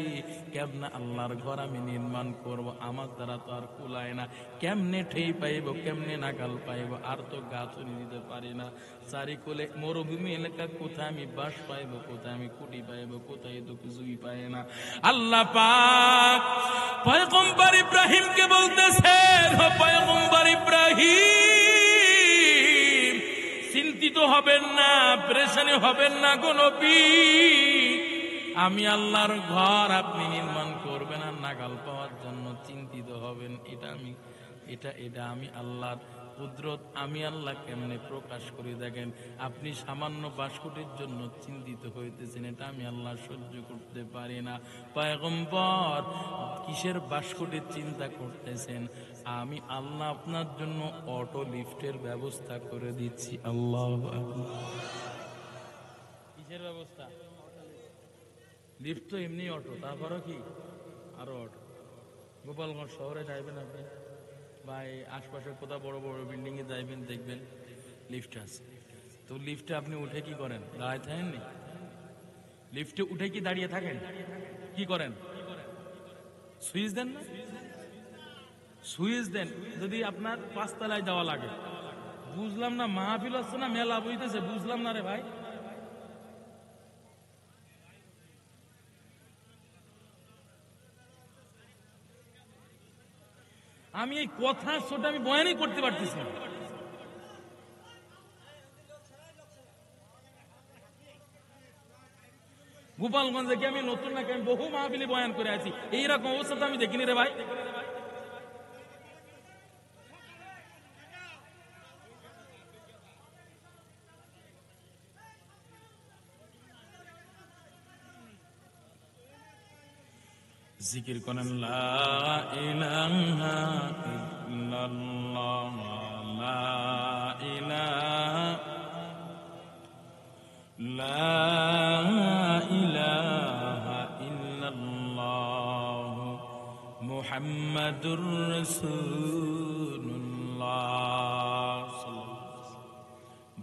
কেমনে আল্লাহর ঘর আমি নির্মাণ করব? আমার দ্বারা তো আর কুলায় না। কেমনে ঠেই পাইব, কেমনে নাগাল পাইব? আর তো গাঁথুনি দিতে পারি না। চারিকোলে মরুভূমি এলাকা, কোথায় আমি বাস পাইব, কোথায় আমি কুটি পাইব, কোথায় তো কিছুই পাই না। আল্লাহ পাক পয়গম্বর ইব্রাহিমকে বলতেছে, পয়গম্বর ইব্রাহিম চিন্তিত হবেন না, পেরেশানি হবেন না গো নবী। আমি আল্লাহর ঘর আপনি নির্মাণ করবেন আর নাগাল পাওয়ার জন্য চিন্তিত হবেন, এটা আমি আল্লাহর কুদরত, আমি আল্লাহ কেমনে প্রকাশ করে। দেখেন, আপনি সামান্য বাঁশকুটির জন্য চিন্তিত হইতেছেন, এটা আমি আল্লাহ সহ্য করতে পারি না। পয়গম্বর কিসের বাঁশকুটির চিন্তা করতেছেন? আমি আল্লাহ আপনার জন্য অটো লিফটের ব্যবস্থা করে দিচ্ছি। আল্লাহু আকবার। কিসের ব্যবস্থা? লিফট তো এমনি অটো, তারপরও কি আরো অটো। গোপালগঞ্জ শহরে যাইবেন আপনি বা আশপাশে কোথাও বড় বড় বিল্ডিং এ যাইবেন, দেখবেন লিফট আছে। তো লিফটে আপনি উঠে কি করেন? দাঁড়ায় থাকেননি? লিফটে উঠে কি দাঁড়িয়ে থাকেন? কি করেন? সুইচ দেন না? সুইচ দেন। যদি আপনার ৫ তলায় যাওয়া লাগে, বুঝলাম না, মাহফিল হচ্ছে না মেলা বইতেছে, বুঝলাম না রে ভাই। আমি এই কথা ছোট আমি বয়ানই করতে পারতেছি না। গোপালগঞ্জে কি আমি নতুন নাকি? আমি বহু মাহফিলে বয়ান করে আছি, এইরকম অবস্থা তো আমি দেখিনি রে ভাই। জিকির করেন লা ইলাহা ইল্লাল্লাহ, লা ইলাহা, লা ইলাহা ইল্লাল্লাহ মুহাম্মাদুর রাসূলুল্লাহ।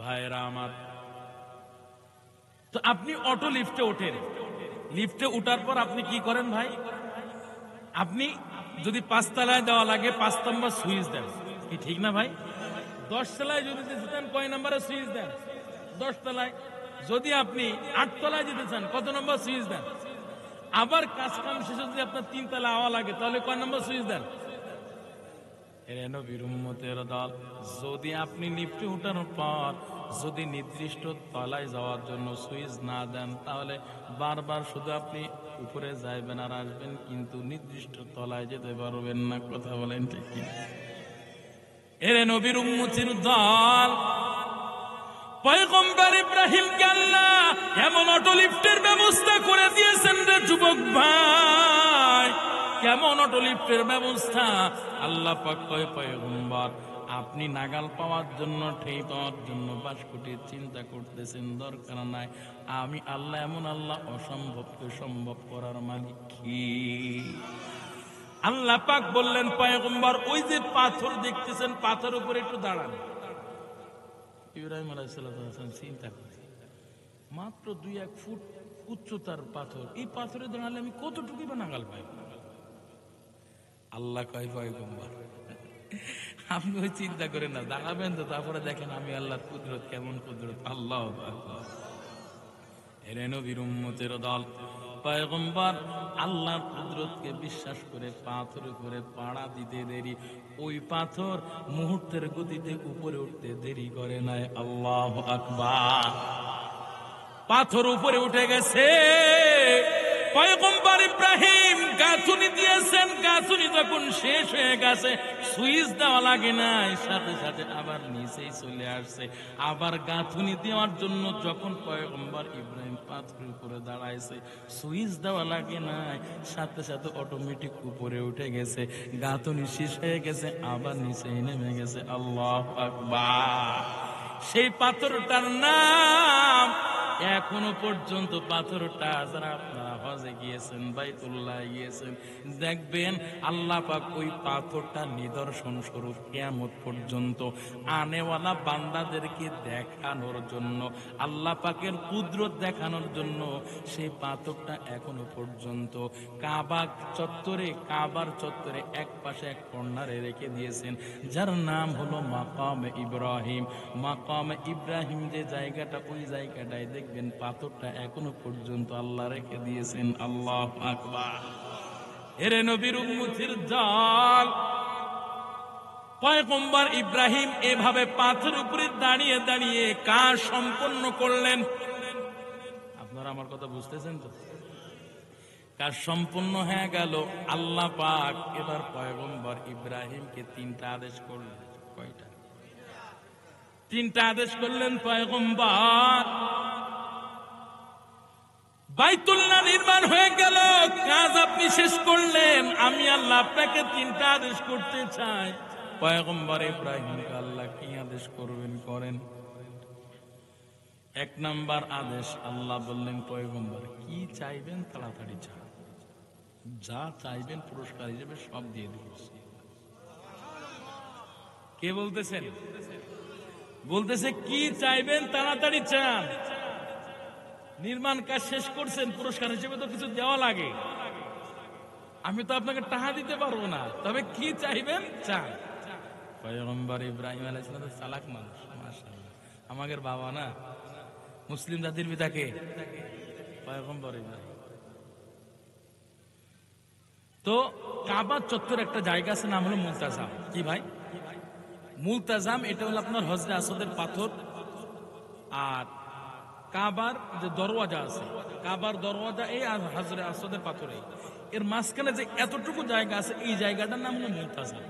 ভাইরা আমার, তো আপনি অটো লিফটে ওঠেন, লিফটে উঠার পর আপনি কি করেন ভাই? আপনি যদি 5 তলায় দেওয়া লাগে 5 নম্বর সুইচ দেন, কি ঠিক না ভাই? 10 তলায় যদি যেতে চান কয় নম্বরে সুইচ দেন? 10 তলায়। যদি আপনি 8 তলায় যেতে চান কত নম্বর সুইচ দেন? আবার কাজ কাম শেষে যদি আপনার 3 তলা আওয়া লাগে তাহলে কয় নম্বর সুইচ দেন? এরে নবীর উম্মতের দল, যদি আপনি লিফটে উঠানোর পর যদি নির্দিষ্ট তলায় যাওয়ার জন্য সুইচ না দেন, তাহলে বারবার শুধু আপনি উপরে যাইবেন আর আসবেন, কিন্তু নির্দিষ্ট তলায় যেতে পারবেন না। কথা বলেন ঠিক কি? এরে নবীর উম্মতের দল, পয়গম্বর ইব্রাহিমকে আল্লাহ এমন অটো লিফটের ব্যবস্থা করে দিয়েছেন রে যুবক ভাই। কেমন অটো লিফটের ব্যবস্থা! আল্লাহ পাক কয়, পয়গম্বর আপনি নাগাল পাওয়ার জন্য, ঠেই পাওয়ার জন্য বাসকুটির চিন্তা করতেছেন, দরকার নাই। আমি আল্লাহ এমন আল্লাহ, অসম্ভবকে সম্ভব করার মালিক। কি আল্লাহ পাক বললেন, পয়গম্বর ওই যে পাথর দেখতেছেন, পাথর উপরে একটু দাঁড়ান। ইব্রাহিম আলাইহিস সালাম চিন্তা করছে, মাত্র 2-1 ফুট উচ্চতার পাথর, এই পাথরে দাঁড়ালে আমি কতটুকু বা নাগাল পাই? আল্লাহ কয়, পয়গম্বর আপনি ওই চিন্তা করেন না, দাঁড়াবেন তো, তারপরে দেখেন আমি আল্লাহর কুদরত, কেমন কুদরত। আল্লাহু আকবার। এরে নবীর উম্মতের দল, পয়গম্বর আল্লাহর কুদরতকে বিশ্বাস করে পাথরের উপরে পাড়া দিতে দেরি, ওই পাথর মুহূর্তের গতিতে উপরে উঠতে দেরি করে নাই। আল্লাহু আকবার। পাথর উপরে উঠে গেছে। পয়গম্বর ইব্রাহিম গাঁথুনি দিয়েছেন, গাঁথুনি যখন শেষ হয়ে গেছে, সুইচ দেওয়া লাগে নাই, সাথে সাথে আবার নিচেই চলে আসছে। আবার গাঁথুনি দেওয়ার জন্য যখন পয়গম্বর ইব্রাহিম পাথরের উপরে দাঁড়াইছে, সুইচ দেওয়া লাগে নাই, সাথে সাথে অটোমেটিক উপরে উঠে গেছে। গাঁথুনি শেষ হয়ে গেছে, আবার নিচেই নেমে গেছে। আল্লাহু আকবার। সেই পাথরটার নাম এখনো পর্যন্ত, পাথরটা যারা আপনারা হজে গিয়েছেন, বাইতুল্লাহ গিয়েছেন, দেখবেন আল্লাহ পাক ওই পাথরটা নিদর্শন স্বরূপ কিয়ামত পর্যন্ত আনেওয়ালা বান্দাদেরকে দেখানোর জন্য, আল্লাহ পাকের কুদরত দেখানোর জন্য সেই পাথরটা এখনো পর্যন্ত কাবার চত্বরে এক পাশে এক কর্নারে রেখে দিয়েছেন, যার নাম হলো মাকামে ইব্রাহিম। মাকামে ইব্রাহিম যে জায়গাটা, ওই জায়গাটায় দেখবেন পাথরটা এখনো পর্যন্ত আল্লাহ রেখে দিয়েছেন। আল্লাহু আকবার। এরে নবীর উম্মতের দল, পয়গম্বর ইব্রাহিম এভাবে পাথর উপরে দাঁড়িয়ে দাঁড়িয়ে কাজ সম্পন্ন করলেন। আপনারা আমার কথা বুঝতেছেন তো? কাজ সম্পন্ন হয়ে গেল। আল্লাহ পাক এবার পয়গম্বর ইব্রাহিমকে 3টা আদেশ করলেন। কয়টা? 3টা আদেশ করলেন পয়গম্বর। বাইতুল্লাহ নির্মাণ হয়ে গেল, কাজ আপনি শেষ করলেন, আমি আল্লাহ আপনাকে 3টা আদেশ করতে চাই। পয়গম্বর ইব্রাহিমকে আল্লাহ কি আদেশ করবেন? করেন। 1 নাম্বার আদেশ, আল্লাহ বললেন, পয়গম্বর কি চাইবেন তাড়াতাড়ি চান, যা চাইবেন পুরস্কার হিসেবে সব দিয়ে দিয়েছি। কে বলতেছেন? বলতেছে কি চাইবেন তাড়াতাড়ি চান। নির্মাণ কাজ শেষ করছেন, পুরস্কার হিসেবে তো কিছু দেওয়া লাগে। আমি তো আপনাকে টাকা দিতে পারবো না, তবে কি চাইবেন চান। পয়গম্বর ইব্রাহিম আলাইহিস সালাম চালাক মানুষ, মাশাআল্লাহ। আমাদের বাবা না, মুসলিম জাতির পিতা কে? পয়গম্বর ইব্রাহিম। তো কাবা চত্বর একটা জায়গা আছে, নাম হলো মুলতাজাম। কি ভাই? মুলতাজাম। এটা হলো আপনার হজরে আসওয়াদের পাথর। আর কাবার যে দরওয়াজা আছে, কাবার দরওয়াজা এই আর হজরে আসওয়াদের পাথরে, এর মাঝখানে যে এতটুকু জায়গা আছে, এই জায়গাটার নাম হলো মুলতাজাম।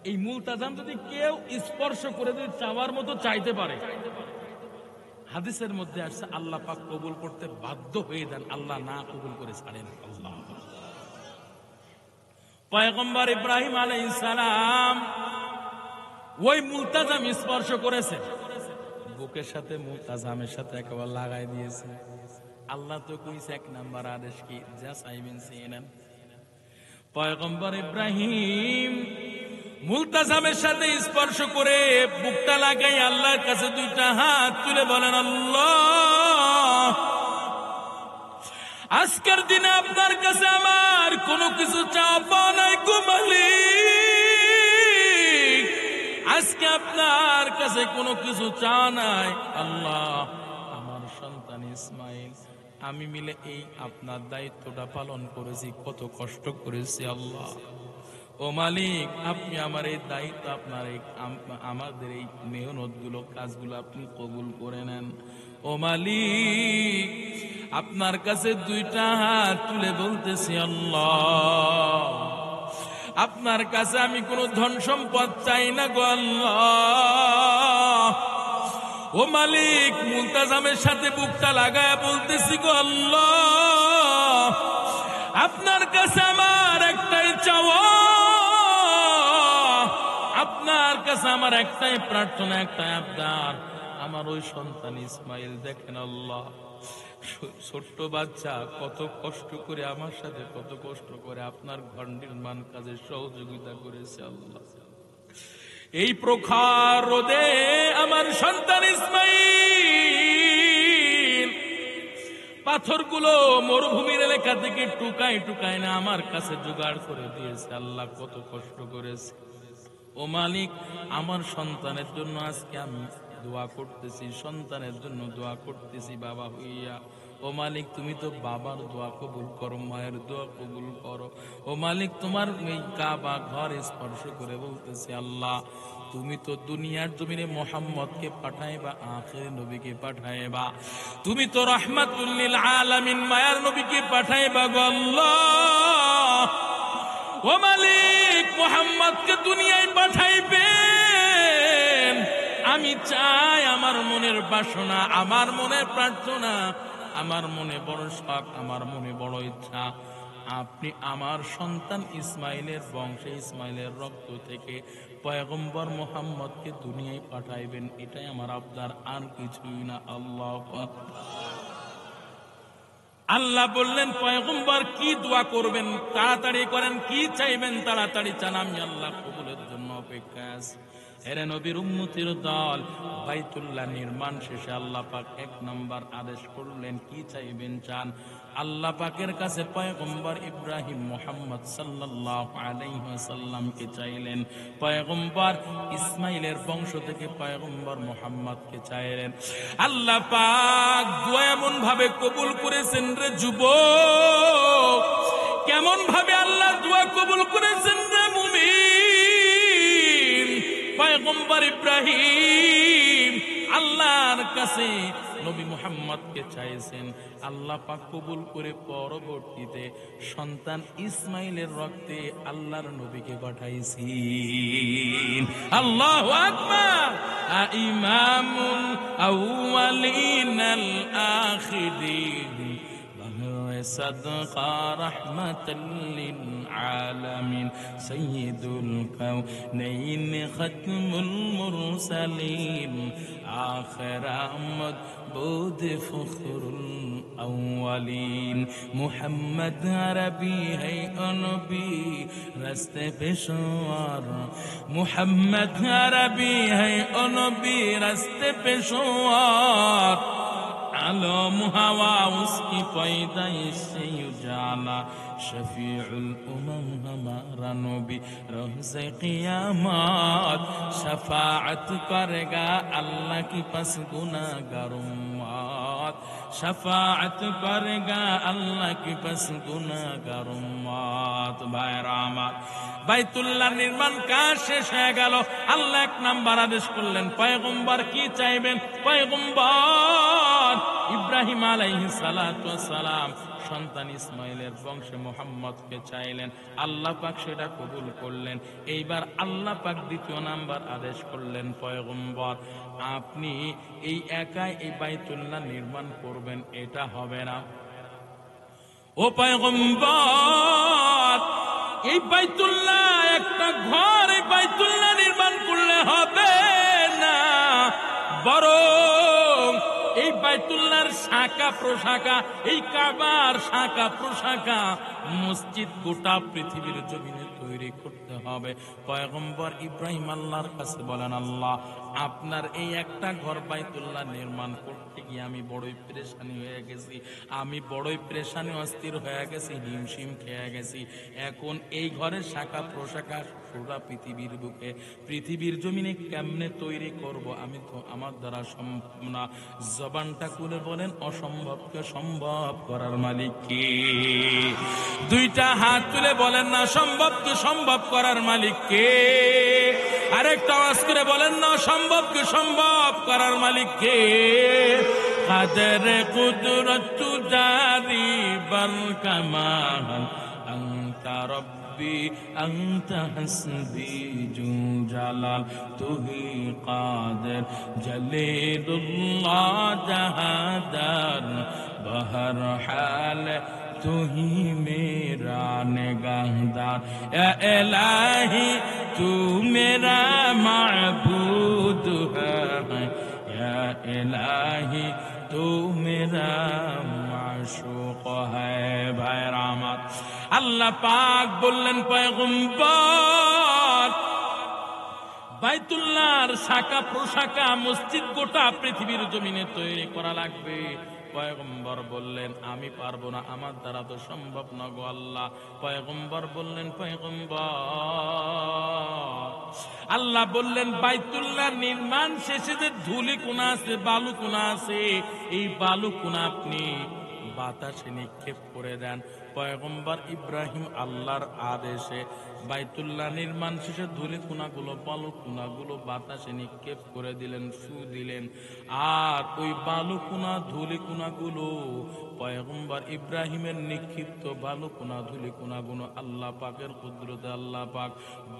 এই মুলতাজাম যদি কেউ স্পর্শ করে যদি চাওয়ার মতো চাইতে পারে, হাদিসের মধ্যে আসছে আল্লাহ পাক কবুল করতে বাধ্য হয়ে যান, আল্লাহ না কবুল করে ছাড়েন। আল্লাহ। পয়গম্বর ইব্রাহিম আলাইহিস সালাম ওই মুলতাজাম স্পর্শ করেছে, বুকের সাথে মুলতাজামের সাথে একেবারে লাগাই দিয়েছে। আল্লাহ তো কইছে এক নাম্বার আদেশ কি, যা চাইবেন চেয়ে নেন। পয়গম্বর ইব্রাহিম মুলতাজামের সাথে স্পর্শ করে বুকটা লাগাই আল্লাহর কাছে দুইটা হাত তুলে বলেন, আল্লাহ, আজকের দিনে আপনার কাছে আমার কোনো কিছু চাওয়া নাই গো মালিক, আজকে আপনার কাছে কোনো কিছু চাওয়া নাই। আল্লাহ, আমার সন্তান ইসমাইল আমি মিলে এই আপনার দায়িত্বটা পালন করেছি, কত কষ্ট করেছি আল্লাহ। ও মালিক, আপনি আমার এই দায়িত্ব, আপনার এই আমাদের এই মেহনত গুলো, কাজগুলো আপনি কবুল করে নেন। ও মালিক, আপনার কাছে দুইটা হাত তুলে বলতেছি আল্লাহ, আপনার কাছে আমি কোনো ধন সম্পদ চাই না গো আল্লাহ। ও মালিক, মুলতাজামের সাথে বুকটা লাগায় বলতেছি গো আল্লাহ, আপনার কাছে আমার একটাই চাওয়া, আপনার কাছে আমার একটাই প্রার্থনা, একটাই আবদার, আমার ওই সন্তান ইসমাইল দেখেন আল্লাহ, ছোট্ট বাচ্চা কত কষ্ট করে আমার সাথে, কত কষ্ট করে আপনার ঘর নির্মাণ কাজে সহযোগিতা করেছে আল্লাহ। এই প্রখর রোদে আমার সন্তান ইসমাইল পাথরগুলো মরুভূমির এলাকা থেকে টুকাই টুকাই না আমার কাছে জোগাড় করে দিয়েছে। আল্লাহ কত কষ্ট করেছে। ও মালিক, আমার সন্তানের জন্য আজকে আমি দোয়া করতেছি, সন্তানের জন্য দোয়া করতেছি বাবা হইয়া। ও মালিক, তুমি তো বাবার দোয়া কবুল করো, মায়ের দোয়া কবুল করো। ও মালিক, তোমার এই কাবা ঘর স্পর্শ করে বলতেছি আল্লাহ, তুমি তো দুনিয়ার জমিনে মুহাম্মদকে পাঠাইবা, আখির নবীকে পাঠাইবা, তুমি তো রাহমাতুল লিল আলামিন মায়ার নবীকে পাঠাইবা গো আল্লাহ। ও মালিক, মুহাম্মদকে দুনিয়ায় পাঠাইবেন, আমি চাই, আমার মনের বাসনা, আমার মনের প্রার্থনা, আমার মনে বড় শখ, আমার মনে বড় ইচ্ছা, আপনি আমার সন্তান ইসমাইলের বংশে, ইসমাইলের রক্ত থেকে পয়গম্বর মুহাম্মদকে দুনিয়ায় পাঠাইবেন, এটাই আমার আবদার, আর কিছুই না। আল্লাহু আকবার। আল্লাহ বললেন, পয়গম্বর কি দোয়া করবেন তাড়াতাড়ি করেন, কি চাইবেন তাড়াতাড়ি চান, আমি আল্লাহ কবুলের জন্য অপেক্ষা আছি। এরে নবীর উম্মতের দল, বাইতুল্লাহ নির্মাণ শেষে আল্লাহ পাক এক নাম্বার আদেশ করলেন, কি চাইবেন চান। আল্লাহ পাকের কাছে পয়গম্বর ইব্রাহিম মুহাম্মদ সাল্লাল্লাহু আলাইহি ওয়াসাল্লামকে চাইলেন, পয়গম্বর ইসমাইলের বংশ থেকে পয়গম্বর মুহাম্মদকে চাইলেন। আল্লাহ পাক দোয়া এমন ভাবে কবুল করেছেন রে যুবক, কেমন ভাবে আল্লাহ দোয়া কবুল করেছেন রে মুমিন। পয়গম্বর ইব্রাহিম আল্লাহর কাছে নবী মুহাম্মদকে চাইছেন, আল্লাহ পাক কবুল করে পরবর্তীতে সন্তান ইসমাইলের রক্তে আল্লাহর নবীকে পাঠাইছেন। আল্লাহু আকবার। ইমামুল আউয়ালিন আল আখিরিন صدقا رحمة للعالمين سيد الكونين ختم المرسلين آخر أحمد بود فخر الأولين محمد عربی ہے نبی راستے پیشوار محمد عربی ہے نبی راستے پیشوار मालूम हवा उसकी पैदाइश से उजाला शफीउल उमम हमारा नबी रोज़े क़ियामत शफाअत करेगा अल्लाह के पास गुनाहगार उम्मत शफाअत करेगा अल्लाह के पास गुनाहगार उम्मत। भाइरा আমার বাইতুল্লাহ নির্মাণ কাজ শেষ হয়ে গেল। আল্লাহ এক নাম্বার আদেশ করলেন, পয়গম্বর কি চাইবেন? পয়গম্বর ইব্রাহিম আলাইহিস সালাতু ওয়াস সালাম সন্তান ইসমাইলের বংশে মুহাম্মদকে চাইলেন, আল্লাহ পাক সেটা কবুল করলেন। এইবার আল্লাহ পাক দ্বিতীয় নাম্বার আদেশ করলেন, পয়গম্বর আপনি এই একাই এই বাইতুল্লাহ নির্মাণ করবেন, এটা হবে না। ও পয়গম্বর এই বাইতুল্লাহ একটা ঘর, এই বাইতুল্লাহ নির্মাণ করলে হবে না, বরং এই বাইতুল্লাহর শাখা প্রশাখা, এই কাবার শাখা প্রশাখা মসজিদ গোটা পৃথিবীর জমিনে তৈরি করতে হবে। পয়গম্বর ইব্রাহিম আল্লাহর কাছে বলেন, আল্লাহ আপনার এই একটা ঘর বাইতুল্লাহ নির্মাণ করতে গিয়ে আমি বড়ই পেরেশানি হয়ে গেছি, আমি বড়ই পেরেশানি অস্থির হয়ে গেছি, হিমশিম খেয়ে গেছি। এখন এই ঘরের শাখা প্রশাখা পুরা পৃথিবীর বুকে পৃথিবীর জমিনে কেমনে তৈরি করব, আমি তো আমার দ্বারা সম্ভব না। জবানটা খুলে বলেন, অসম্ভবকে সম্ভব করার মালিক কে? দুইটা হাত তুলে বলেন না, সম্ভবকে সম্ভব করার মালিক কে? আরেকটা আওয়াজ করে বলেন না, সম্ভবকে সম্ভব করার মালিক কে? কাদের কুদরত জারি বল কামাল আনতা রব্বি আনতা হাসবি জু জালাল তুহি কাদের জলিলুল্লাহ জাহাদার বহর হাল तू ही मेरा निगाहदार या इलाही तू मेरा माबूद है या इलाही तू मेरा माशूक है। भाई रामत अल्लाह पाक बोलें पैगंबर বাইতুল্লাহর শাখা প্রশাখা মসজিদ গোটা পৃথিবীর জমিনে তৈরি করা লাগবে। পয়গম্বর বললেন, আমি পারবো না, আমার দ্বারা তো সম্ভব না গো আল্লাহ। পয়গম্বর বললেন, পয়গম্বর আল্লাহ বললেন, বাইতুল্লাহ নির্মাণ শেষে যে ধুলি কোনা আছে, বালু কোনা আছে, এই বালু কোনা আপনি বাতাসে নিক্ষেপ করে দেন। পয়গম্বর ইব্রাহিম আল্লাহর আদেশে বাইতুল্লাহ নির্মাণ শেষে ধুলি কোনাগুলো, বালু কোনাগুলো বাতাসে নিক্ষেপ করে দিলেন, ফু দিলেন। আর ওই বালু কোনা ধুলি কোনাগুলো পয়গম্বর ইব্রাহিমের নিক্ষিপ্ত বালু কোনা ধুলি কোনাগুলো আল্লাহ পাকের কুদরতে আল্লাহ পাক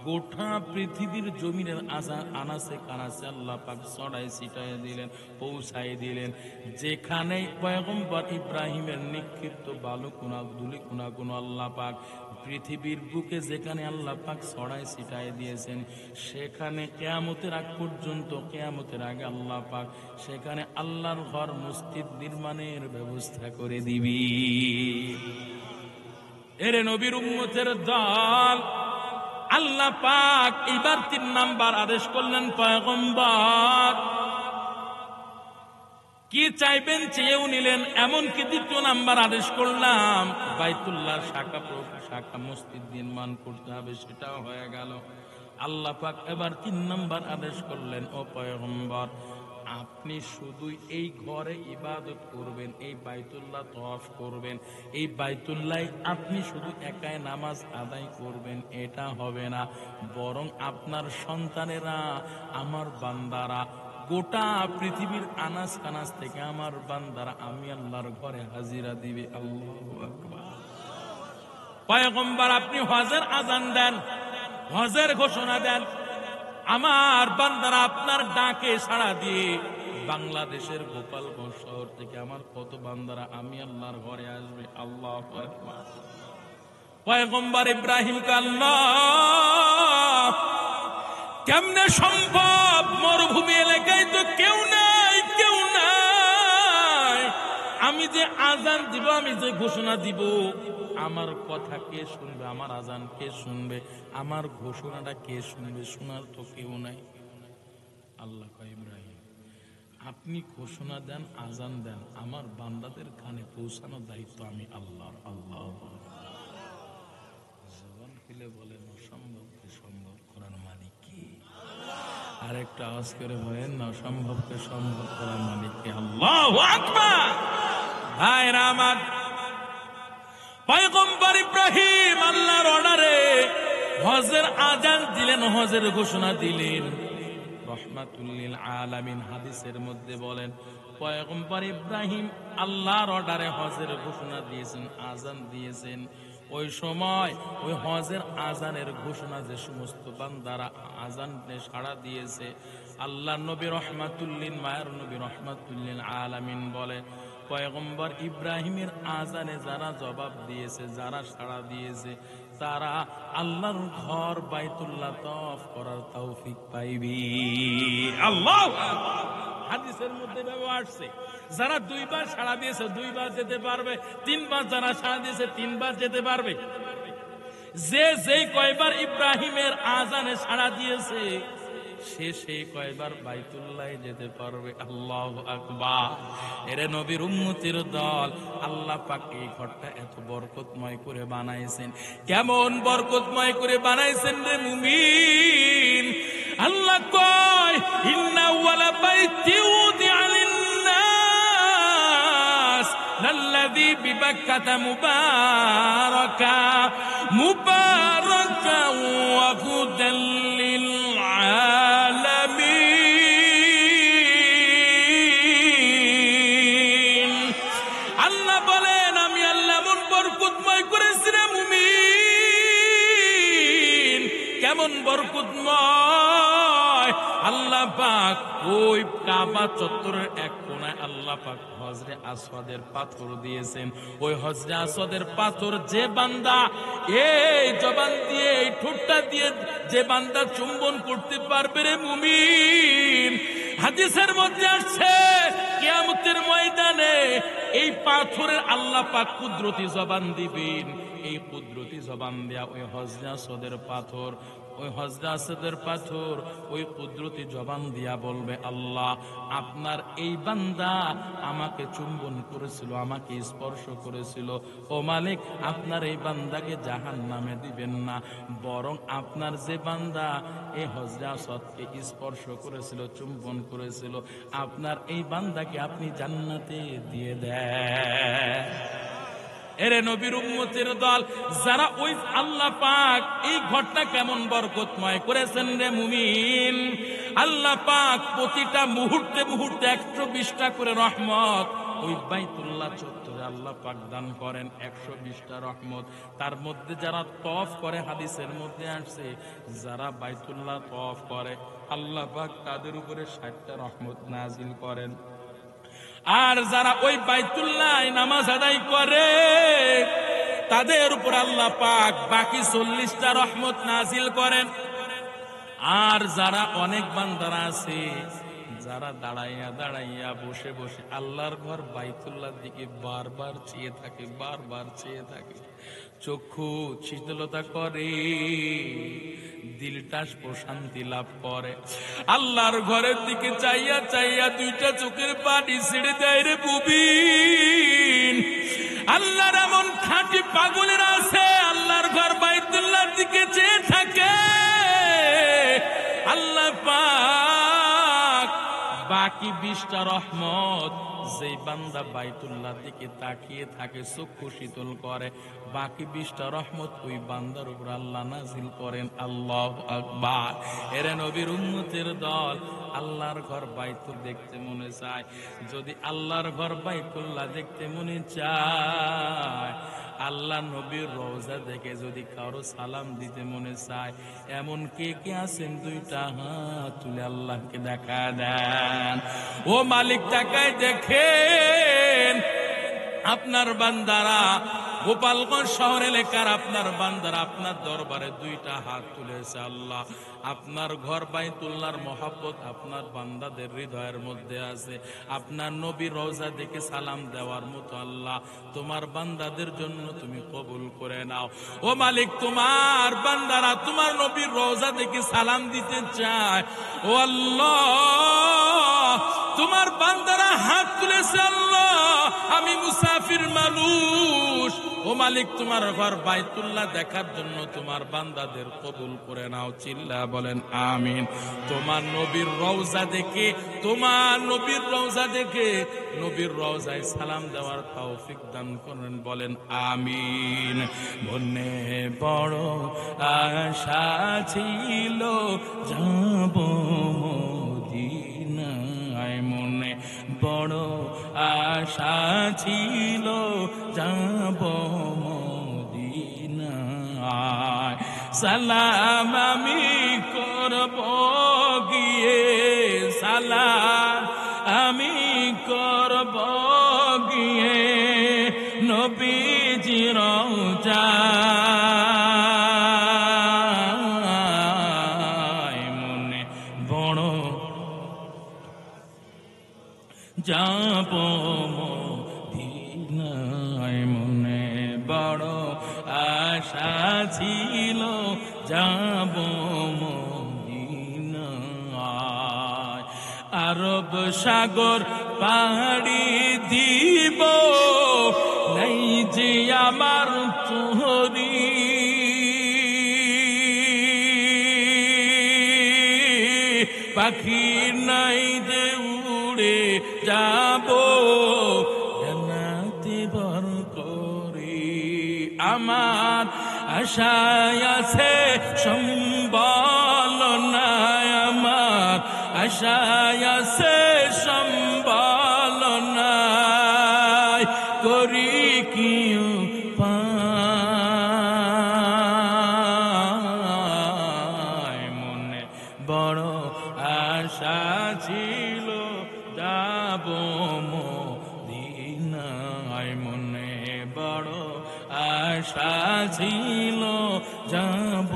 গোটা পৃথিবীর জমিনের আনাসে কানাসে আল্লাহ পাক ছড়াই ছিটাই দিলেন, পৌঁছাই দিলেন। যেখানে পয়গম্বর ইব্রাহিমের নিক্ষিপ্ত বালু কোনা ধুলি কোনাগুলো আল্লাহ পাক পৃথিবীর বুকে যেখানে আল্লাহ পাক ছড়াই ছিটাই দিয়েছেন, সেখানে কিয়ামতের আগ পর্যন্ত, কিয়ামতের আগে আল্লাহ পাক সেখানে আল্লাহর ঘর মসজিদ নির্মাণের ব্যবস্থা করে দিবি। এরে নবীর উম্মতের দল, আল্লাহ পাক এবার 3 নাম্বার আদেশ করলেন, পয়গম্বর কি চাইবেন চেয়েও নিলেন। এমনকি 2 নাম্বার আদেশ করলাম, বাইতুল্লাহ শাখা প্রশাখা মসজিদ নির্মাণ করতে হবে, সেটাও হয়ে গেল। আল্লাহ পাক এবার 3 নাম্বার আদেশ করলেন, ও পয়গম্বর আপনি শুধু এই ঘরে ইবাদত করবেন, এই বাইতুল্লাহ তওয়াফ করবেন, এই বাইতুল্লাহ আপনি শুধু একাই নামাজ আদায় করবেন, এটা হবে না। বরং আপনার সন্তানেরা, আমার বান্দারা গোটা পৃথিবীর আনাস কানাস থেকে আমার বান্দারা আমি আল্লাহর ঘরে হাজিরা দিবে। আল্লাহু আকবার। পয়গম্বর আপনি হজের আযান দেন, হজের ঘোষণা দেন, আমার বান্দারা আপনার ডাকে সাড়া দিয়ে বাংলাদেশের গোপালগঞ্জ শহর থেকে আমার কত বান্দারা আমি আল্লাহর ঘরে আসবে। আল্লাহু আকবার। পয়গম্বর ইব্রাহিম আল্লাহ কেমনে সম্ভব? মরুভূমি এলাকায় তো কেউ নাই, কেউ নাই। আমি যে আজান দিব, আমি যে ঘোষণা দিব, আমার কথা কে শুনবে? আমার আজান কে শুনবে? আমার ঘোষণাটা কে শুনবে? শোনার তো কেউ নাই। আল্লাহ কয়, ইব্রাহিম আপনি ঘোষণা দেন, আজান দেন, আমার বান্দাদের কানে পৌঁছানোর দায়িত্ব আমি আল্লাহর। আল্লাহ জবান খুলে বলেন অসম্ভবকে সম্ভব করার মালিক কে? আর একটা আওয়াজ করে বলেন অসম্ভবকে সম্ভব করার মালিক কে? আল্লাহু আকবার। ভাইরা আমার, পয়গম্বর ইব্রাহিম আল্লাহর অর্ডারে হজের আজান দিলেন, হজের ঘোষণা দিলেন। রহমাতুল লিল আলামিন হাদিসের মধ্যে বলেন পয়গম্বর ইব্রাহিম আল্লাহর অর্ডারে হজের ঘোষণা দিয়েছেন, আজান দিয়েছেন। ওই সময় ওই হজের আজানের ঘোষণা যে সমস্ত বান্দারা আজানে সাড়া দিয়েছে, আল্লাহ নবী রহমাতুল লিল, মায়ের নবী রহমাতুল লিল আলামিন বলে পয়গম্বর ইব্রাহিমের আজানে যারা জবাব দিয়েছে, যারা সাড়া দিয়েছে, তারা আল্লাহর ঘর বাইতুল্লাহ তওয়াফ করার তৌফিক পাইবি। আল্লাহু আকবার। হাদিসের মধ্যে ব্যবহার আসছে, যারা দুইবার সাড়া দিয়েছে দুইবার যেতে পারবে, তিনবার যারা সাড়া দিয়েছে তিনবার যেতে পারবে। যে যেই কয়বার ইব্রাহিমের আজানে সাড়া দিয়েছে সে সেই কয়বার বাইতুল্লাহ যেতে পারবে। আল্লাহু আকবার। এরে নবীর উম্মতের দল, আল্লাহ পাক এই ঘরটা এত বরকতময় করে বানাইছেন। কেমন বরকতময় করে বানাইছেন রে মুমিন? আল্লাহ কয় ইন্না ওয়ালা বাইতি উদিআ লিন-নাস লাল্লাযী বিবাক্কাতা মুবারাকা মুবারাকা ওয়া হুদাল লিল আলামিন। আল্লাহ বলেন আমি আল্লাহ এমন বরকতময় করেছি রে মুমিন। কেমন বরকতময়? আল্লাহ পাক ওই কাবা চত্বরের এক কোণায় আল্লাহ পাক হজরে আসওয়াদের পাথর দিয়েছেন। ওই হজরে আসওয়াদের পাথর যে বান্দা এই জবান দিয়ে, এই ঠোঁটটা দিয়ে যে বান্দা চুম্বন করতে পারবে রে মুমিন, হাদিসের মধ্যে আসছে কিয়ামতের ময়দানে এই পাথরের আল্লাহ পাক কুদরতি জবান দিবেন। এই কুদরতি জবান দেয়া ওই হজরে আসওয়াদের পাথর, ওই হজরে আসওয়াদের পাথর ওই কুদরতি জবান দিয়া বলবে আল্লাহ আপনার এই বান্দা আমাকে চুম্বন করেছিল, আমাকে স্পর্শ করেছিল, ও মালিক আপনার এই বান্দাকে জাহান্নামে দিবেন না, বরং আপনার যে বান্দা এই হজরে আসওয়াদকে স্পর্শ করেছিল, চুম্বন করেছিল, আপনার এই বান্দাকে আপনি জান্নাতে দিয়ে দেন। এরে নবীর উম্মতের দল, যারা ওই আল্লাহ পাক এই ঘরটা কেমন বরকতময় করেছেন রে মুমিন। আল্লাহ পাক প্রতিটা মুহূর্তে মুহূর্তে 120টা করে রহমত ওই বাইতুল্লাহ চত্বরে আল্লাহ পাক দান করেন। 120টা রহমত। তার মধ্যে যারা তওয়াফ করে, হাদিসের মধ্যে আসছে যারা বাইতুল্লাহ তওয়াফ করে আল্লাহ পাক তাদের উপরে 60টা রহমত নাজিল করেন। আর যারা ওই বাইতুল্লাহ নামাজ আদায় করে তাদের উপর আল্লাহ পাক বাকি 40টা রহমত নাজিল করেন। আর যারা অনেক বান্দারা আছে যারা দাঁড়াইয়া দাঁড়াইয়া বসে বসে আল্লাহর ঘর বাইতুল্লাহর দিকে বারবার চেয়ে থাকে, বারবার চেয়ে থাকে, চক্ষু শীতলতা করে, দিলটা প্রশান্তি লাভ করে। আল্লাহর ঘরের দিকে চাইয়া চাইয়া দুইটা চোখের পানি ছেড়ে দেয় রে মুমিন। আল্লাহর এমন খাঁটি পাগলের আছে আল্লাহর ঘর বাইতুল্লাহর দিকে চেয়ে থাকে। আল্লাহ পাক বাকি 20টা রহমত যেই বান্দা বাইতুল্লাহর দিকে তাকিয়ে থাকে চক্ষু শীতল করে, বাকি 20টা রহমত ওই বান্দার উপর আল্লাহ নাজিল করেন। আল্লাহু আকবার। এরে নবীর উম্মতের দল, আল্লাহর ঘর বাইতুল দেখতে মনে চায়, যদি আল্লাহর ঘর বাইতুল্লাহ দেখতে মনে চায়, আল্লাহ নবীর রওজা দেখে যদি কারো সালাম দিতে মনে চায়, এমন কে কে আছেন দুইটা হাত তুলে আল্লাহকে দেখা দেন। ও মালিক তাকায় দেখেন আপনার বান্দারা, গোপালগঞ্জ শহর এলাকার আপনার বান্দারা আপনার দরবারে দুইটা হাত তুলেছে। আল্লাহ আপনার ঘর বাইতুল্লাহর মহব্বত আপনার বান্দাদের হৃদয়ের মধ্যে আছে। আপনার নবীর রওজা দেখে সালাম দেওয়ার মতো আল্লাহ তোমার বান্দাদের জন্য তুমি কবুল করে নাও। ও মালিক তোমার বান্দারা তোমার নবীর রওজা দেখে সালাম দিতে চায়। ও আল্লাহ তোমার মাশাআল্লাহ, আমি মুসাফির মানুষ, ও মালিক তোমার ঘর বাইতুল্লাহ দেখার জন্য তোমার বান্দাদের কবুল করে নাও। চিল্লা বলেন আমিন। তোমার নবীর রওজা দেখে, তোমার নবীর রওজা দেখে নবীর রওজায় সালাম দেওয়ার তৌফিক দান করেন, বলেন আমিন। মনে বড় আশা ছিল যাব মদিনায়, মনে বড় আশা ছিল যাব মদিনায়। সালাম আমি করব গিয়ে, সালাম আমি করব গিয়ে নবীজির রওজায়, মনে বড় যাব মদিনায়, মনে বড় আশা ছিল যাব মদিনায়। আরব সাগর পাড়ি দিব, নাই যে আমার তোহরি, পাখি নাই যে উড়ে যাব জান্নাতে ভর করে। আমার আশায় আছে সম্বল নাই, আমার আশায় আছে সম্বল নাই, করি কি উপায়। মনে বড় আশা ছিল যাব মদিনায়, মনে বড় আশা ছিল যাব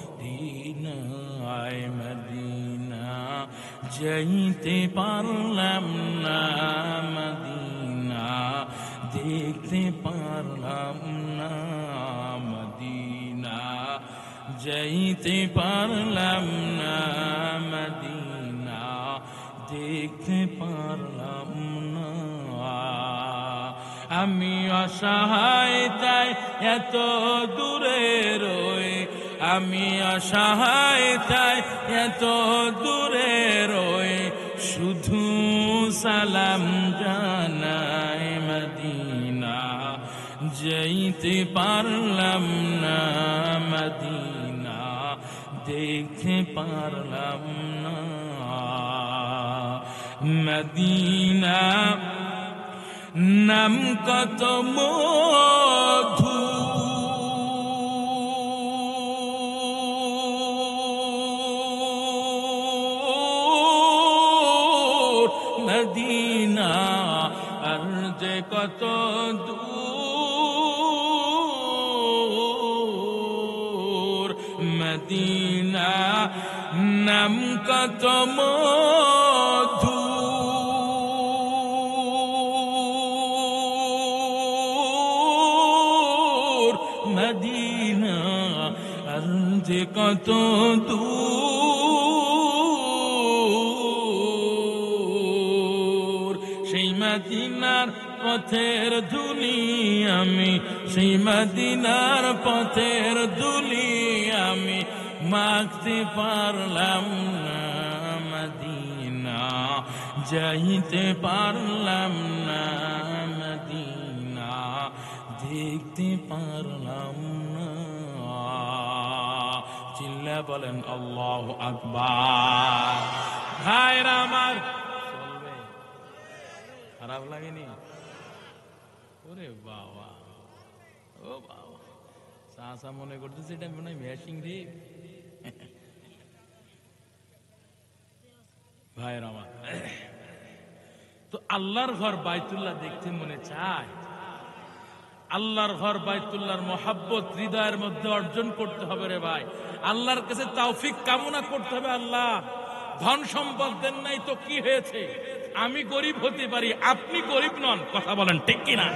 মদিনায়। মদিনা যাইতে পারলাম না, মদিনা দেখতে পারলাম না, মদিনা যাইতে পারলাম না, মদিনা দেখতে পারলাম না। আমি অসহায় তাই এত দূরে রই, আমি অসহায় তাই এত দূরে রই, শুধু সালাম জানাই। মদিনা যাইতে পারলাম না, মদিনা দেখতে পারলাম না। মদিনা নাম কত মধু, মদিনা আর যে কত দূর। মদিনা নাম কত মধু, মদিনা আর যে কত দূর। সেই মদিনার পথের ধুলি আমি, সেই মদিনার পথের ধুলি আমি মাখতে পারলাম না, মদিনা যাইতে পারলাম না, মদিনা দেখতে পারলাম না। চিল্লা বলেন আল্লাহু আকবার। ভাইরা আমার, চলবে? খারাপ লাগেনি? ওরে বাবা, ও বাবা, চাচা মনে করতেছে এটা মনে হয় মেশিং রে। ভাইয়ের আমার, তো আল্লাহর ঘর বাইতুল্লাহ দেখতে মনে চায়। আল্লাহর ঘর বাইতুল্লাহর মহাব্বত হৃদয়ের মধ্যে অর্জন করতে হবে রে ভাই। আল্লাহর কাছে তৌফিক কামনা করতে হবে। আল্লাহ ধন সম্পদ দেন নাই তো কি হয়েছে, আমি গরিব হতে পারি, আপনি গরিব নন, কথা বলেন ঠিক কিনা?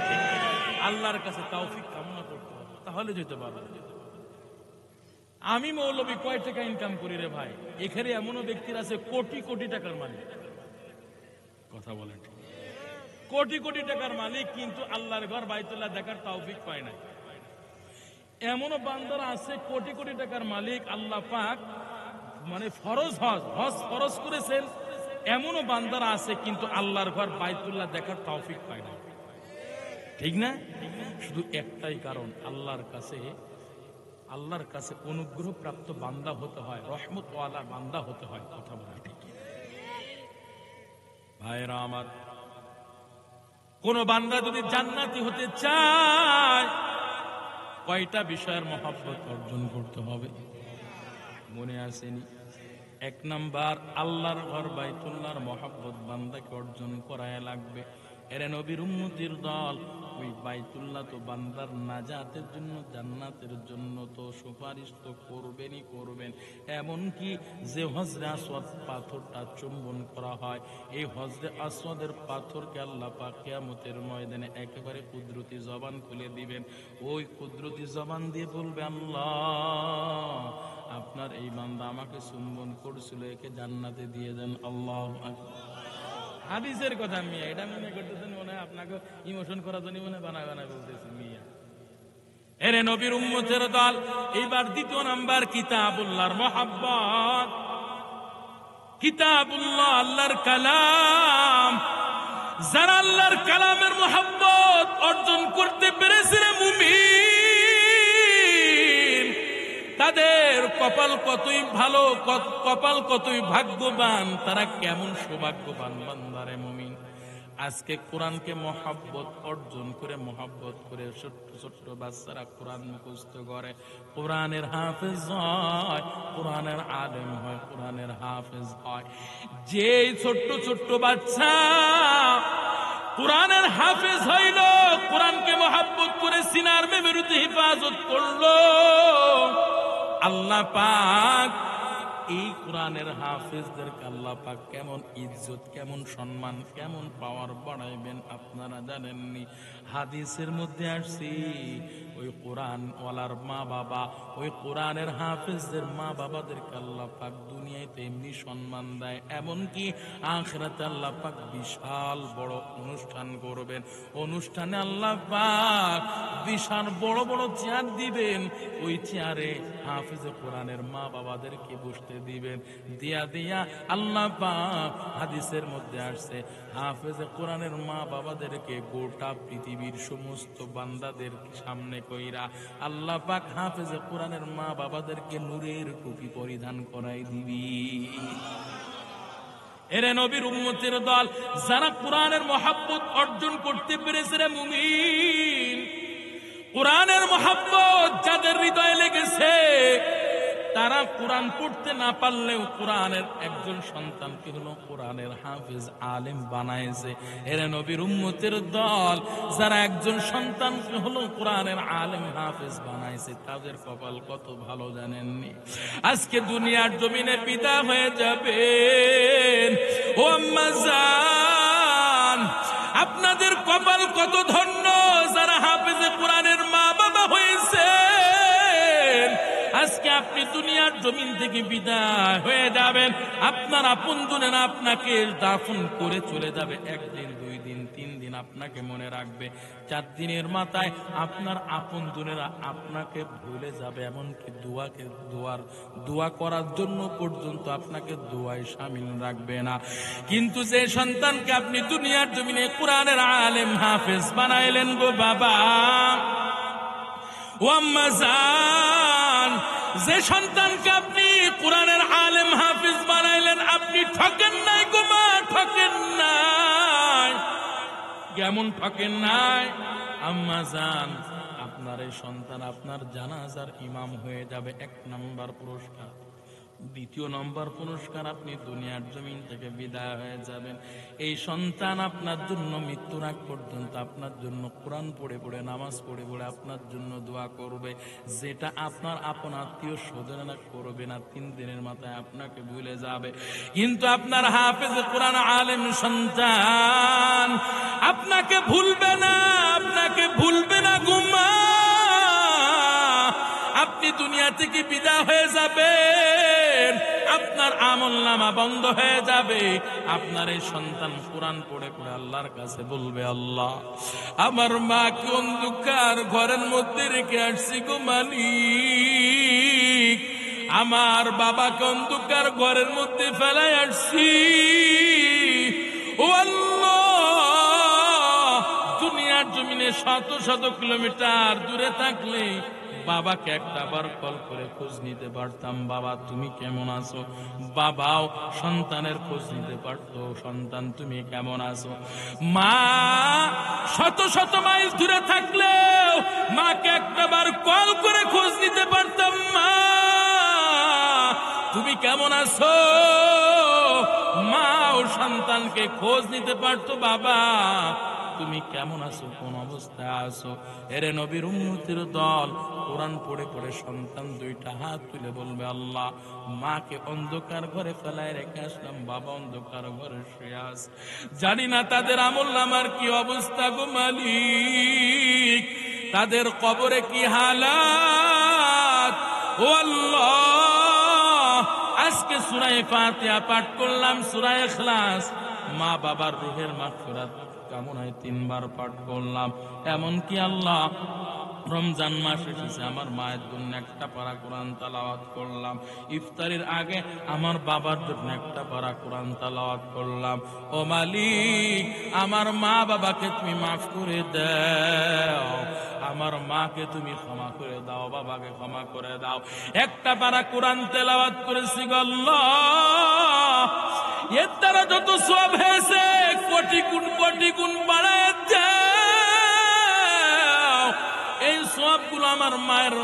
আল্লাহর কাছে তৌফিক কামনা করতে হবে, তাহলে যেতে পারবে। আমি মৌলবী কয় টাকা ইনকাম করি রে ভাই, এখানে এমনও ব্যক্তির আছে কোটি কোটি টাকার মালিক, কথা বলেন ঠিক। কোটি কোটি টাকার মালিক, কিন্তু আল্লাহর ঘর বাইতুল্লাহ দেখার তৌফিক পায় না। এমনও বান্দারা আছে কোটি কোটি টাকার মালিক, আল্লাহ পাক মানে ফরজ হজ ফরজ করেছেন, এমনও বান্দারা আছে কিন্তু আল্লাহর ঘর বাইতুল্লাহ দেখার তৌফিক পায় না। ঠিক না? শুধু একটাই কারণ, আল্লাহর কাছে অনুগ্রহ প্রাপ্ত বান্দা হতে হয়, রহমত ওয়ালা বান্দা হতে হয়। কথা বলা ঠিক ভাইরা আমার, কোন বান্দা যদি জান্নাতি হতে চায় কয়টা বিষয়ের মহব্বত অর্জন করতে হবে মনে আসেনি? 1 নাম্বার, আল্লাহর ঘর বাইতুল্লাহর মহব্বত বান্দাকে অর্জন করায় লাগবে। এর নবীর উম্মতির দল, ওই বাইতুল্লাহ তো বান্দার নাজাতের জন্য, জান্নাতের জন্য তো সুপারিশ তো করবেন। এমনকি যে হজরে আসওয়াদ পাথরটা চুম্বন করা হয়, এই হজরে আসওয়াদের পাথরকে আল্লাহ পাক কিয়ামতের ময়দানে একেবারে কুদরতি জবান খুলে দিবেন। ওই কুদরতি জবান দিয়ে বলবে, আল্লাহ আপনার এই বান্দা আমাকে চুম্বন করছিল, একে জান্নাতে দিয়ে দেন। আল্লাহু আকবার। হাদিসের কথা মিয়া, এটা মনে করতেছেন মনে হয় আপনাকে ইমোশন করার জন্য মনে বানায় বলতেছি মিয়া। এরে নবীর উম্মতের দল, এইবার 2 নাম্বার কিতাবুল্লাহর মহব্বত। কিতাবুল্লাহ আল্লাহর কালাম, যারা আল্লাহর কালামের মহব্বত অর্জন করতে পেরেছে রে মুমিন, তাদের কপাল কতই ভালো, কপাল কতই ভাগ্যবান, তারা কেমন সৌভাগ্যবান বান্দারে মুমিন। আজকে কোরআনকে মহব্বত অর্জন করে, মহব্বত করে ছোট্ট ছোট্ট বাচ্চারা কোরআন মুখস্থ করে, কোরআনের হাফেজ হয়, কোরআনের আলেম হয়, কোরআনের হাফেজ হয়। যে ছোট্ট ছোট্ট বাচ্চা কোরআনের হাফেজ হইল, কোরআনকে মহব্বত করে সিনার মেমরিতে হেফাজত করলো, আল্লাহ পাক এই কোরআনের হাফেজদেরকে আল্লাহ পাক কেমন ইজ্জত, কেমন সম্মান, কেমন পাওয়ার বাড়াইবেন আপনারা জানেননি। হাদিসের মধ্যে আসছে, ওই কোরআন ওয়ালার মা বাবা, ওই কোরআনের হাফেজদের মা বাবাদেরকে আল্লাহ পাক দুনিয়াতে এমনি সম্মান দেয়, এমনকি আখিরাতে আল্লাহ পাক বিশাল বড় অনুষ্ঠান করবেন। অনুষ্ঠানে আল্লাহ পাক বিশাল বড় বড় চেয়ার দিবেন, ওই চেয়ারে হাফেজে কোরআনের মা বাবাদেরকে বসতে দিবেন। দিয়া আল্লাহ পাক হাদিসের মধ্যে আসছে, হাফেজে কোরআনের মা বাবাদেরকে গোটা পৃথিবীর সমস্ত বান্দাদের সামনে কইরা আল্লাহ পাক হাফেজে কোরআনের মা বাবাদেরকে নূরের টুপি পরিধান করাই দিবি। এরে নবীর উম্মতের দল, যারা কোরআনের মহব্বত অর্জন করতে পেরেছে রে মুমিন, কোরআনের মহব্বত যাদের হৃদয়ে লেগেছে, তারা কোরআন পড়তে না পারলেও কোরআনের একজন সন্তানকে হলো কোরআনের হাফেজ আলেম বানাইছে। এর নবীর উম্মতের দল, যারা একজন সন্তানকে হলো কোরআনের আলেম হাফেজ বানাইছে, তাদের কপাল কত ভালো জানেননি? আজকে দুনিয়ার জমিনে পিতা হয়ে যাবেন, ও আম্মা জান, আপনাদের কপাল কত ধন্য যারা হাফেজে কোরআনের মা বাবা হয়েছে। আজকে আপনি দুনিয়ার জমিন থেকে বিদায় হয়ে যাবেন, আপনার আপনজনেরা আপনাকে দাফন করে চলে যাবে। 1 দিন, 2 দিন, 3 দিন আপনাকে মনে রাখবে, 4 দিনের মাথায় আপনার আপনজনেরা আপনাকে ভুলে যাবে, এমনকি দোয়া করার জন্য পর্যন্ত আপনাকে দোয়ায় শামিল রাখবে না। কিন্তু যে সন্তানকে আপনি দুনিয়ার জমিনে কোরআনের আলেম হাফেজ বানাইলেন গো বাবা, ও আম্মা জান, যে সন্তানকে আপনি কোরআনের আলেম হাফিজ বানাইলেন, আপনি ঠকেন নাই গো মা, ঠকেন নাই। কেমন ঠকেন নাই? আম্মা জান, আপনার এই সন্তান আপনার জানাজার ইমাম হয়ে যাবে, 1 নাম্বার পুরস্কার। 2 নম্বর পুরস্কার, আপনি দুনিয়ার জমিন থেকে বিদায় হয়ে যাবেন। এই সন্তান আপনার জন্য মৃত্যুর আগ পর্যন্ত আপনার জন্য কোরআন পড়ে পড়ে, নামাজ পড়ে পড়ে আপনার জন্য দোয়া করবে, যেটা আপনার আপন আত্মীয় স্বজনেরা করবে না। 3 দিনের মাথায় আপনাকে ভুলে যাবে। কিন্তু আপনার হাফেজ কোরআন আলেম সন্তান আপনাকে ভুলবে না, আপনাকে ভুলবে না গুম্মা। আপনি দুনিয়া থেকে বিদায় হয়ে যাবেন, আপনার আপনার আমলনামা বন্ধ হয়ে যাবে। আপনার এই সন্তান কোরআন পড়ে পড়ে আল্লাহর কাছে বলবে, আল্লাহ আমার মাকে অন্ধকার ঘরের মধ্যে রেখে আসছি গো মালিক, আমার বাবাকে অন্ধকার ঘরের মধ্যে ফেলাই আসছি, ও আল্লাহ দুনিয়ার জমিনে শত শত কিলোমিটার দূরে থাকলে বাবাকে একটা বার কল করে খোঁজ নিতে পারতাম, বাবা তুমি কেমন আছো। বাবাও সন্তানের খোঁজ নিতে পারতো, সন্তান তুমি কেমন আছো। মা শত শত মাইল দূরে থাকলেও মাকে একটা বার কল করে খোঁজ নিতে পারতাম, মা তুমি কেমন আছো। মা ও সন্তানকে খোঁজ নিতে পারতো, বাবা তুমি কেমন আছো, কোন অবস্থায় আছো। এরে নবীর উম্মতের দল, কোরআন পড়ে পড়ে সন্তান দুইটা হাত তুলে বলবে, আল্লাহ মাকে অন্ধকার ঘরে ফেলায় রেখে আসলাম, বাবা অন্ধকার ঘরে শুয়ে আছে, জানি না তাদের আমলনামার কি অবস্থা গো মালিক, তাদের কবরে কি হালাত। ও আল্লাহ আজকে সূরা ফাতিহা পাঠ করলাম, সূরা ইখলাস, মা বাবার রূহের মাগফিরাত কামনায় 3 বার পাঠ করলাম। এমনকি আল্লাহ রমজান মাস এসেছে, আমার মায়ের জন্য একটা পারা কোরআন তেলাওয়াত করলাম, ইফতারের আগে আমার বাবার জন্য একটা পারা কোরআন তেলাওয়াত করলাম। ও মালিক আমার মা বাবাকে তুমি মাফ করে দাও, আমার মাকে তুমি ক্ষমা করে দাও, বাবাকে ক্ষমা করে দাও। একটা পারা কোরআন তেলাওয়াত করেছি গো আল্লাহ, এর দ্বারা যত সওয়াব হয়েছে কোটি গুণ বাড়ায় দাও। এই সওয়াবগুলো আমার মায়ের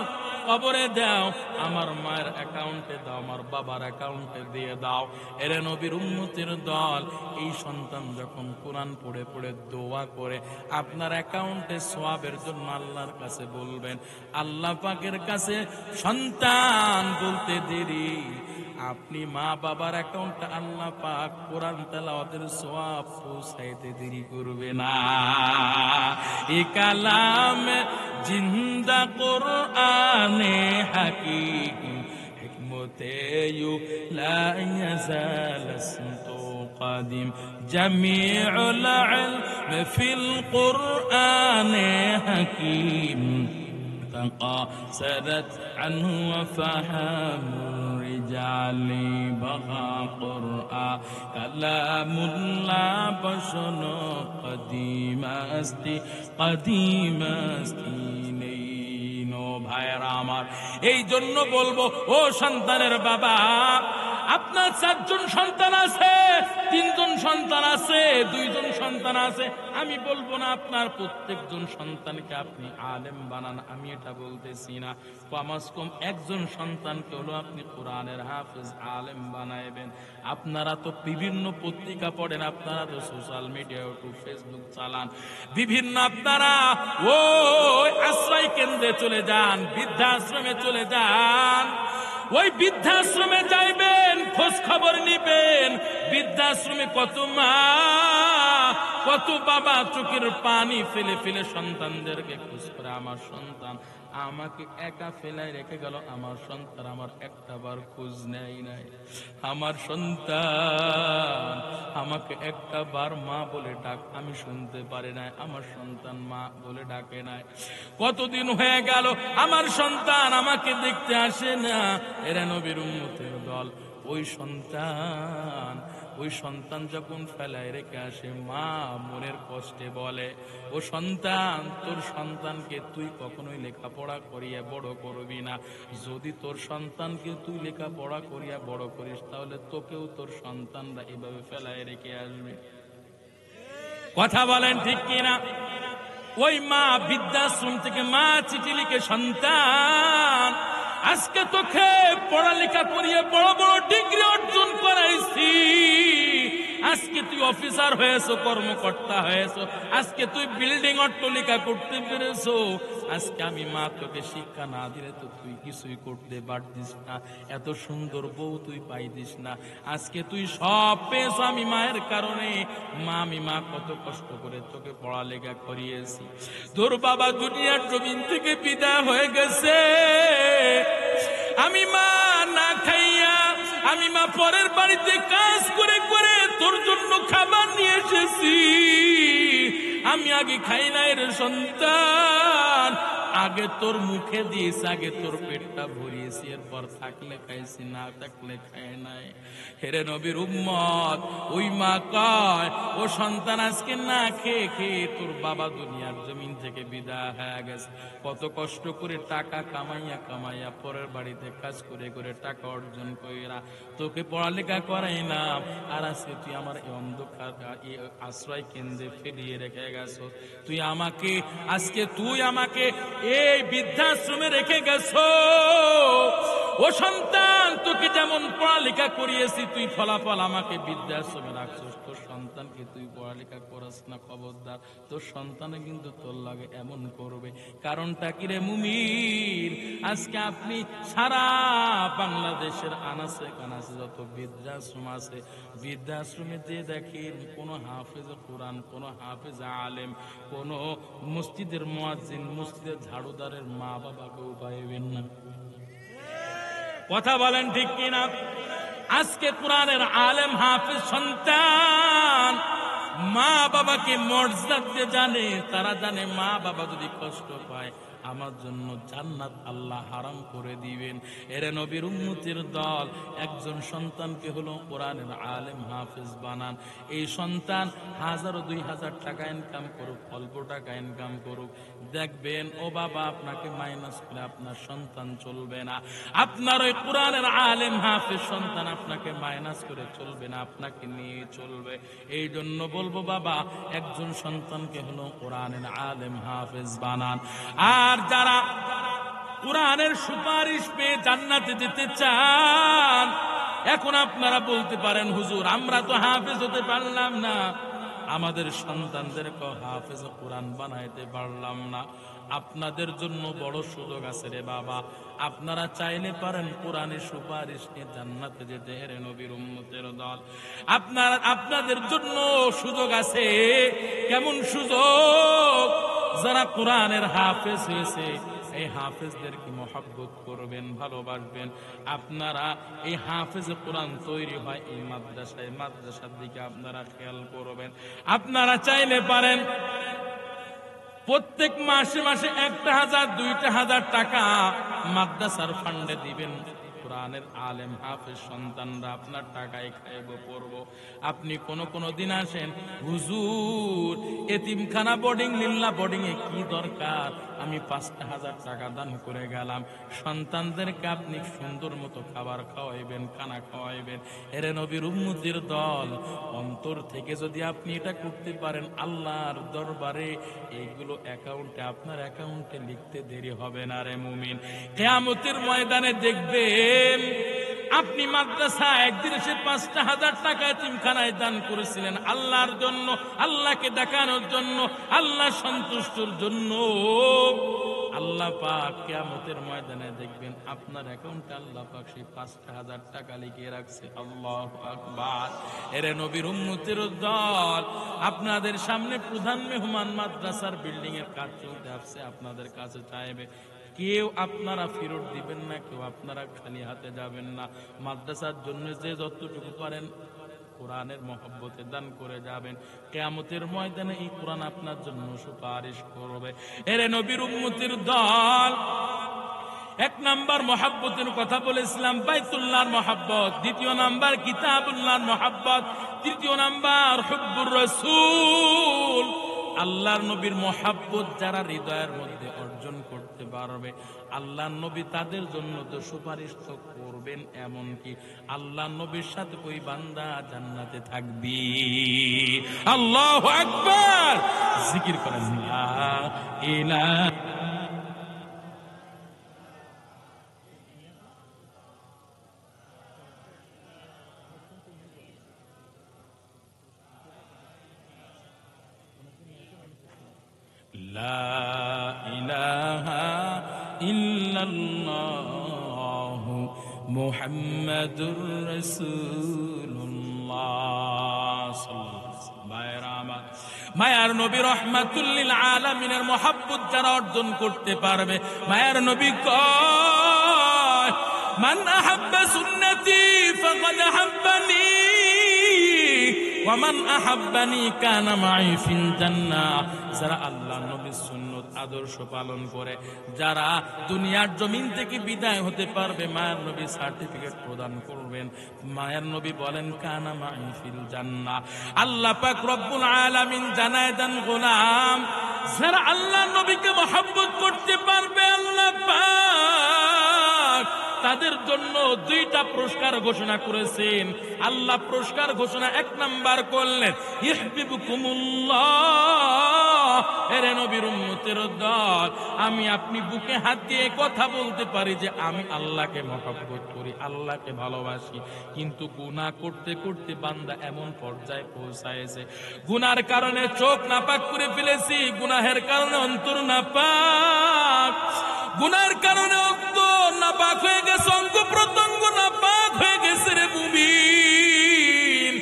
কবরে দাও, আমার মায়ের অ্যাকাউন্টে দাও, আমার বাবার অ্যাকাউন্টে দিয়ে দাও। এরে নবীর উম্মতের দল, এই সন্তান যখন কোরআন পড়ে পড়ে দোয়া করে আপনার অ্যাকাউন্টে সওয়াবের জন্য আল্লাহর কাছে বলবেন, আল্লাহ পাকের কাছে সন্তান বলতে দেরি, আপনি মা বাবার অ্যাকাউন্টে আল্লাহ পাক কোরআন তেলাওয়াতের সওয়াব পৌঁছাইতে দেরি করবে না। এ কালামে জিন্দা কোরআনে হাকিক হিকমতে ইউ লা ইয়াজাল আসতু قادم جميع العلم في القرآن حكيم تقاصرت عنه وفهم الرجال بغى قرآن كلام الله بشن قديم أستي ভাইয়েরা আমার, এই জন্য বলবো ও সন্তানের বাবা, আপনার 4 জন সন্তান আছে, 3 জন সন্তান আছে, 2 জন সন্তান আছে, আমি বলবো না আপনার প্রত্যেকজন সন্তানকে আপনি আলেম বানান, আমি এটা বলতেছি না, কমাস কম একজন সন্তানকে হলো আপনি কোরআনের হাফেজ আলেম বানাইবেন। আপনারা তো বিভিন্ন পত্রিকা পড়েন, আপনারা তো সোশ্যাল মিডিয়া ইউটিউব ফেসবুক চালান, বিভিন্ন আপনারা ওই আশ্রয় কেন্দ্রে চলে যান, বৃদ্ধাশ্রমে চলে যান, ওই বৃদ্ধাশ্রমে যাইবেন, খোঁজ খবর নিবেন, বৃদ্ধাশ্রমে কত মা কত বাবা চোখের পানি ফেলে ফেলে সন্তানদেরকে খোঁজ করে, আমার সন্তান আমাকে একা ফেলায় রেখে গেল, আমার সন্তান আমার একটা বার খোঁজ নেয় নাই, আমার সন্তান আমাকে একটা বার মা বলে ডাক আমি শুনতে পারি নাই, আমার সন্তান মা বলে ডাকে নাই, কতদিন হয়ে গেল আমার সন্তান আমাকে দেখতে আসে না। এরা নবীর উম্মতের দল, ওই সন্তান যখন ফেলায় রেখে আসে, মা মনের কষ্টে বলে, ও সন্তান তোর সন্তানকে তুই কখনোই লেখাপড়া করিয়া বড় করবি না, যদি তোর সন্তানকে তুই লেখাপড়া করিয়া বড় করিস তাহলে তোকেও তোর সন্তানরা এভাবে ফেলায় রেখে আসবে। কথা বলেন ঠিক কিনা? ওই মা বৃদ্ধাশ্রম থেকে মা চিঠি লিখে, সন্তান আজকে তোকে পড়ালেখা করিয়ে বড় বড় ডিগ্রি অর্জন করাইছি, আজকে তুই অফিসার হয়েছো, কর্মকর্তা হয়েছো, আজকে তুই বিল্ডিং অট্টালিকা করতে পেরেছো, আজকে আমি মা তোকে শিক্ষা না দিলে তো তুই কিছুই করতে পারতিস না, এত সুন্দর বউ তুই পাইতিস না, আজকে তুই সব পেয়েছো আমি মায়ের কারণে, আমি মা কত কষ্ট করে তোকে পড়ালেখা করিয়েছি, তোর বাবা দুনিয়ার জমিন থেকে বিদায় হয়ে গেছে, আমি মা না খাইয়া আমি মা পরের বাড়িতে কাজ করে করে তোর জন্য খাবার নিয়ে এসেছি, আমি আগে খাই নাই রে সন্তান, আগে তোর মুখে দিয়েছি, আগে তোর পেটটা ভরিয়েছি, এরপর থাকলে খাইছি, না থাকলে খাই নাই। হেরে নবীর উম্মত, ওই মা কয় ও সন্তান আজকে না খেয়ে খেয়ে তোর বাবা দুনিয়ার জমিন থেকে বিদায় হয়ে গেছে, কত কষ্ট করে টাকা কামাইয়া কামাইয়া পরের বাড়িতে কাজ করে করে টাকা অর্জন কইরা তোকে পড়ালেখা করাই না, আর আজকে তুই আমার এই অন্ধকার এই আশ্রয় কেন্দ্রে ফেলিয়ে রেখে গেছ, তুই আমাকে আজকে তুই আমাকে এই বৃদ্ধাশ্রমে রেখে গেছো। ও সন্তান, তোকে যেমন পড়ালেখা করিয়েছি তুই ফলাফল আমাকে বৃদ্ধাশ্রমে রাখছিস, তোর সন্তানকে তুই পড়ালেখা করাস না, খবরদার, তোর সন্তানে কিন্তু তোর লাগে এমন করবে। কারণটা কি রে মুমিন? আজকে আপনি সারা বাংলাদেশের আনাচে কানাচে যত বৃদ্ধাশ্রম আছে, বৃদ্ধাশ্রমে যে দেখেন কোন হাফেজ কোরআন, কোন হাফেজ আলেম, কোন মসজিদের মুয়াজ্জিন, মসজিদের ঝাড়ুদারের মা বাবাকেও পাইবেন না। কথা বলেন ঠিক কিনা? আজকে কোরআনের আলেম হাফেজ সন্তান মা বাবাকে মর্যাদা দিতে জানে, তারা জানে মা বাবা যদি কষ্ট পায় আমার জন্য জান্নাত আল্লাহ হারাম করে দিবেন। এরে নবীর উম্মতের দল একজন সন্তানকে হলো কোরআনের আলেম হাফেজ বানান। এই সন্তান 1000-2000 টাকা ইনকাম করুক, অল্প টাকা ইনকাম করুক, দেখবেন ও বাবা আপনাকে মাইনাস করে আপনার সন্তান চলবে না, আপনার ওই কোরআনের আলেম হাফেজ সন্তান আপনাকে মাইনাস করে চলবে না, আপনাকে নিয়ে চলবে। এই জন্য বলবো বাবা, একজন সন্তানকে হলো কোরআনের আলেম হাফেজ বানান। আর যারা কোরআনের সুপারিশ পেয়ে জান্নাতে যেতে চান, এখন আপনারা বলতে পারেন হুজুর আমরা তো হাফেজ হতে পারলাম না, আমাদের সন্তানদেরকে হাফেজ কোরআন বানাইতে পারলাম না। আপনাদের জন্য বড় সুযোগ আছে রে বাবা, আপনারা চাইলে পারেন কোরআনের সুপারিশ নিয়ে জান্নাতে যেতে। হেরে নবীর উম্মতের দল, আপনাদের জন্য সুযোগ আছে। কেমন সুযোগ? যারা কোরআনের হাফেজ হয়েছে এই হাফেজদেরকে মহব্বত করবেন, ভালোবাসবেন। আপনারা এই হাফেজ কোরআন তৈরি হয় এই মাদ্রাসায়, মাদ্রাসার দিকে আপনারা খেয়াল করবেন। আপনারা চাইলে পারেন প্রত্যেক মাসে মাসে 1000-2000 টাকা মাদ্রাসার ফান্ডে দিবেন। কোরআনের আলেম হাফেজ সন্তানরা আপনার টাকায় খাইব পড়ব। আপনি কোন দিন আসেন হুজুর এতিমখানা বোর্ডিং লিল্লা বোর্ডিং এ কি দরকার, আমি 5000 টাকা দান করে গেলাম, সন্তানদেরকে আপনি সুন্দর মতো খাবার খাওয়াইবেন, খানা খাওয়াইবেন। এরে নবীর উম্মতের দল, অন্তর থেকে যদি আপনি এটা করতে পারেন আল্লাহর দরবারে এইগুলো অ্যাকাউন্টে, আপনার অ্যাকাউন্টে লিখতে দেরি হবে না রে মুমিন। কিয়ামতের ময়দানে দেখবেন আপনি মাদ্রাসা একদিন এসে 5000 টাকা এতিমখানায় দান করেছিলেন আল্লাহর জন্য, আল্লাহকে দেখানোর জন্য, আল্লাহ সন্তুষ্টর জন্য। আল্লাহ পাক কিয়ামতের ময়দানে দেখবেন আপনার অ্যাকাউন্টে আল্লাহ পাক সেই 5000 টাকা লিখে রাখছে। আল্লাহু আকবার। এরে নবীর উম্মতের দল, আপনাদের সামনে প্রধান মেহমান মাদ্রাসার বিল্ডিং এর কাজ চলতে আসছে, আপনাদের কাছে চাইবে, কেউ আপনারা ফেরত দিবেন না, কেউ আপনারা খালি হাতে যাবেন না। মাদ্রাসার জন্য যে যতটুকু পারেন কোরআনের মহব্বতে দান করে যাবেন। কিয়ামতের ময়দানে এই কোরআন আপনার জন্য সুপারিশ করবে। এরে নবীর উম্মতের দল, 1 নাম্বার মহব্বতের কথা বলেছিলাম, বাইতুল্লাহর মহব্বত। 2 নাম্বার কিতাবুল্লাহর মহব্বত। 3 নাম্বার হুব্বুর রাসূল। আল্লাহর নবীর মহব্বত যারা হৃদয়ের মধ্যে অর্জন করতে পারবে, আল্লাহর নবী তাদের জন্য তো সুপারিশ তো করবেন, এমনকি আল্লাহর নবীর সাথে ওই বান্দা জান্নাতে থাকবে। আল্লাহু আকবার। জিকির করেন লা ইলাহা লা ইলাহা ইল্লাল্লাহু মুহাম্মাদুর রাসূলুল্লাহ সাল্লাল্লাহু। মায়ার নবী রাহমাতুল লিল আলামিনের মহব্বত যারা অর্জন করতে পারবে, মায়ার নবী কয় মান আহাব্বা সুন্নতি ফাকাদ আহাব্বানি ওয়া মান আহাব্বানি কানা মাই ফিল জান্নাহ। যারা আল্লাহ নবীর সুন্নত আদর্শ পালন করে, যারা দুনিয়ার জমিন থেকে বিদায় হতে পারবে, মায়ের নবী সার্টিফিকেট প্রদান করবেন। মায়ের নবী বলেন কানা মাই ফিল জান্নাহ। আল্লাহ পাক রব্বুল আলামিন জানায় দেন, গোলাম যারা আল্লাহ নবীকে মহব্বত করতে পারবে, আল্লাহ পাক তাদের জন্য দুইটা পুরস্কার ঘোষণা করেছেন। আল্লাহ পুরস্কার ঘোষণা 1 নাম্বার করলেন, ইহবিবুকুমুল্লাহ। এরে নবীর উম্মতের দল, আমি আপনি বুকে হাত দিয়ে কথা বলতে পারি যে আমি আল্লাহকে মহব্বত করি, আল্লাহকে ভালোবাসি, কিন্তু গুনাহ করতে করতে বান্দা এমন পর্যায়ে পৌঁছায়েছে, গুনার কারণে চোখ নাপাক করে ফেলেছি, গুনাহের কারণে অন্তর নাপাক, গুনার কারণে অন্তর নাপাক হয়ে গেছে, অঙ্গ প্রত্যঙ্গ নাপাক হয়ে গেছে রে মুমিন।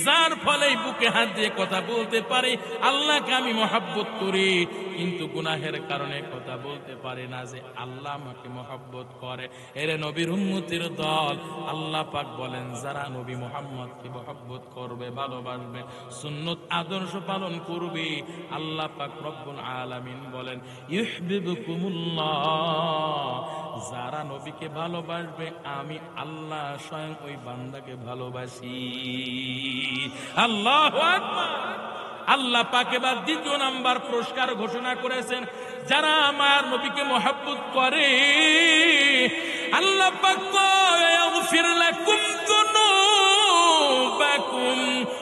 যার ফলে বুকে হাত দিয়ে কথা বলতে পারি আল্লাহকে আমি মহব্বত করি, কিন্তু গুনাহের কারণে কথা বলতে পারে না যে আল্লাহ আমাকে মহব্বত করে। এরে নবীর উম্মতের দল, আল্লাহ পাক বলেন যারা নবী মুহাম্মদকে মহব্বত করবে, ভালোবাসবে, সুন্নত আদর্শ পালন করবে, আল্লাহ পাক রব্বুল আলামিন বলেন ইউহিব্বুকুমুল্লাহ। যারা নবীকে ভালোবাসবে আমি আল্লাহ স্বয়ং ওই বান্দাকে ভালোবাসি। আল্লাহু আকবার। আল্লাহ পাক এবার 2 নাম্বার পুরস্কার ঘোষণা করেছেন, যারা আমার নবীকে মহব্বত করে আল্লাহ পাক কয় ইয়াগফির লাকুম যুনুবাকুম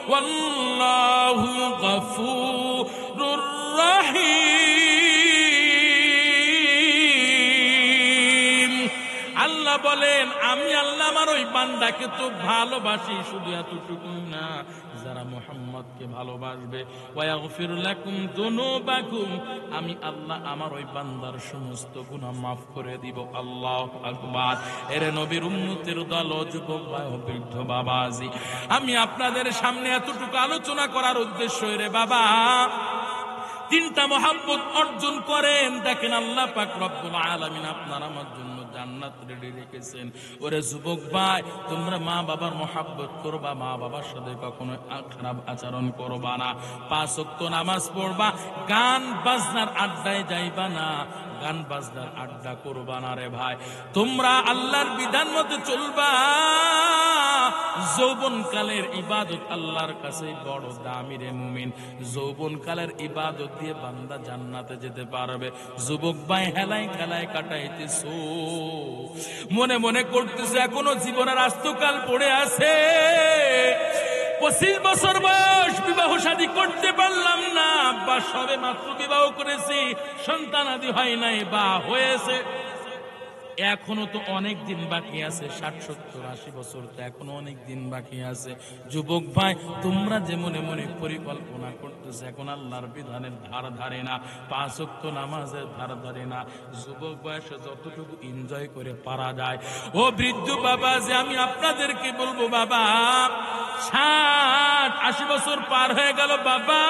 ওয়াল্লাহু গফুরুর রহিম। আল্লাহ বলেন আমি আল্লাহ আমার ওই বান্দাকে তো ভালোবাসি, শুধু এতটুকু না, যারা মুহাম্মদকে ভালোবাসবে ওয়াগফির লাকুম যুনুবাকুম, আমি আল্লাহ আমার ওই বান্দার সমস্ত গুনাহ মাফ করে দিব। আল্লাহু আকবার। এরে নবীর উম্মতের দল, যুবক ভাই ও বৃদ্ধ বাবাজি, আমি আপনাদের সামনে এতটুকু আলোচনা করার উদ্দেশ্য, রে বাবা 3টা মহব্বত অর্জন করেন। দেখেন আল্লাহ পাক রব্বুল আলামিন আপনার আমার জন্য জান্নাত রেডি রেখেছেন। ওরে যুবক ভাই, তোমরা মা বাবার মহব্বত করবা, মা বাবার সাথে কখনো খারাপ আচরণ করবা না, 5 ওয়াক্ত নামাজ পড়বা, গান বাজনার আড্ডায় যাইবা না, গান বাজনার আড্ডা করবা না রে ভাই। তোমরা আল্লাহর বিধান মতো চলবা। যৌবনকালের ইবাদত আল্লাহর কাছে বড় দামি রে মুমিন। যৌবনকালের ইবাদত দিয়ে বান্দা জান্নাতে যেতে পারবে। যুবক ভাই হেলায় খেলায় কাটাইতেছো, মনে মনে করতেছে এখনো জীবনের আস্তকাল পড়ে আছে, 25 বছর বয়স, বিবাহ শাদী করতে পারলাম না, বা সবে মাত্র বিবাহ করেছি, সন্তানাদি হয় নাই, বা হয়েছে, এখনো তো অনেক দিন বাকি আছে, 60, 70, 80 বছর তো এখনো অনেক দিন বাকি আছে। যুবক ভাই, তোমরা যে মনে মনে পরিকল্পনা করতেছে এখন আল্লাহর বিধানের ধার ধারে না, 5 ওয়াক্ত নামাজের ধার ধারে না, যুবক বয়সে যতটুকু এনজয় করে পারা যায়। ও বৃদ্ধ বাবা, যে আমি আপনাদেরকে বলবো বাবা, 60, 80 বছর পার হয়ে গেল বাবা,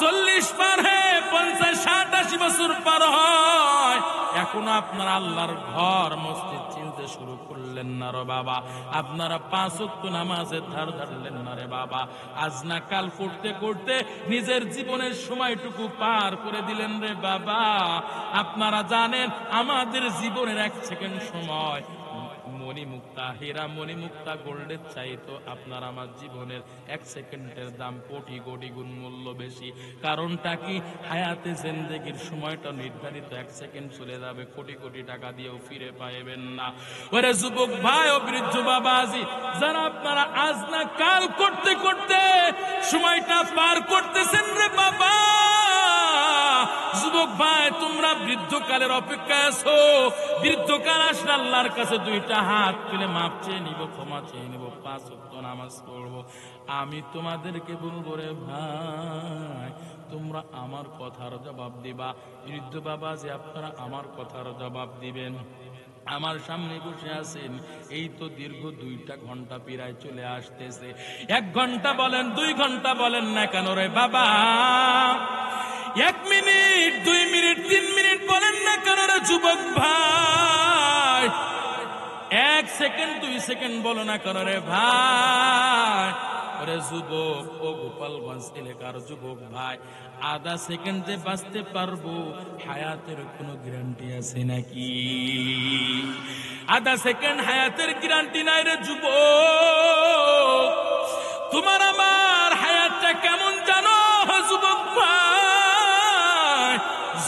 40 পার হয়ে 50, 60, 80 বছর পার হয়, এখনো আপনারা আল্লাহর ঘর মসজিদ চিনতে শুরু করলেন না রে বাবা, আপনারা 5 ওয়াক্ত নামাজের ধার ধারলেন না রে বাবা, আজ না কাল করতে করতে নিজের জীবনের সময়টুকু পার করে দিলেন রে বাবা। আপনারা জানেন আমাদের জীবনের 1 সেকেন্ড সময় মণিমুক্তা, হীরা মণিমুক্তা গোল্ডের চাইতো আপনার আমার জীবনের 1 সেকেন্ডের দাম কোটি কোটি গুণ মূল্য বেশি। কারণটা কি? হায়াতে জিন্দেগির সময়টা নির্ধারিত, 1 সেকেন্ড চলে যাবে, কোটি কোটি টাকা দিয়েও ফিরে পাইবেন না। ওরে যুবক ভাই ও বৃদ্ধ বাবাজি, যারা আপনারা আজ না কাল করতে করতে সময়টা পার করতেছেন রে বাবা, যুবক ভাই তোমরা বৃদ্ধকালের অপেক্ষায় আছো। বৃদ্ধকাল আসলে আল্লাহর কাছে 2টা হাত তুলে মাপ চেয়ে নিব, ক্ষমা চেয়ে নিব, 5 ওয়াক্ত নামাজ পড়বো। আমি তোমাদেরকে বলবো রে ভাই, তোমরা আমার কথার জবাব দিবা। বৃদ্ধ বাবা যে আপনারা আমার কথার জবাব দিবেন। আমার সামনে বসে আছেন, এই তো দীর্ঘ 2টা ঘন্টা প্রায় চলে আসতেছে। 1 ঘন্টা বলেন, 2 ঘন্টা বলেন না কেন রে বাবা, 1 মিনিট, 2 মিনিট, 3 মিনিট বলেন না কেন রে যুবক ভাই, সেকেন্ড 2 সেকেন্ড বলো না করো রে ভাই, ওরে যুবক, ও গোপালগঞ্জ এলাকার যুবক ভাই, আধা সেকেন্ড যে বাঁচতে পারবো হায়াতের কোনো গ্যারান্টি আছে নাকি? আধা সেকেন্ড হায়াতের গ্যারান্টি নাই রে যুবক। তোমার আমার হায়াতটা কেমন জানো যুবক ভাই?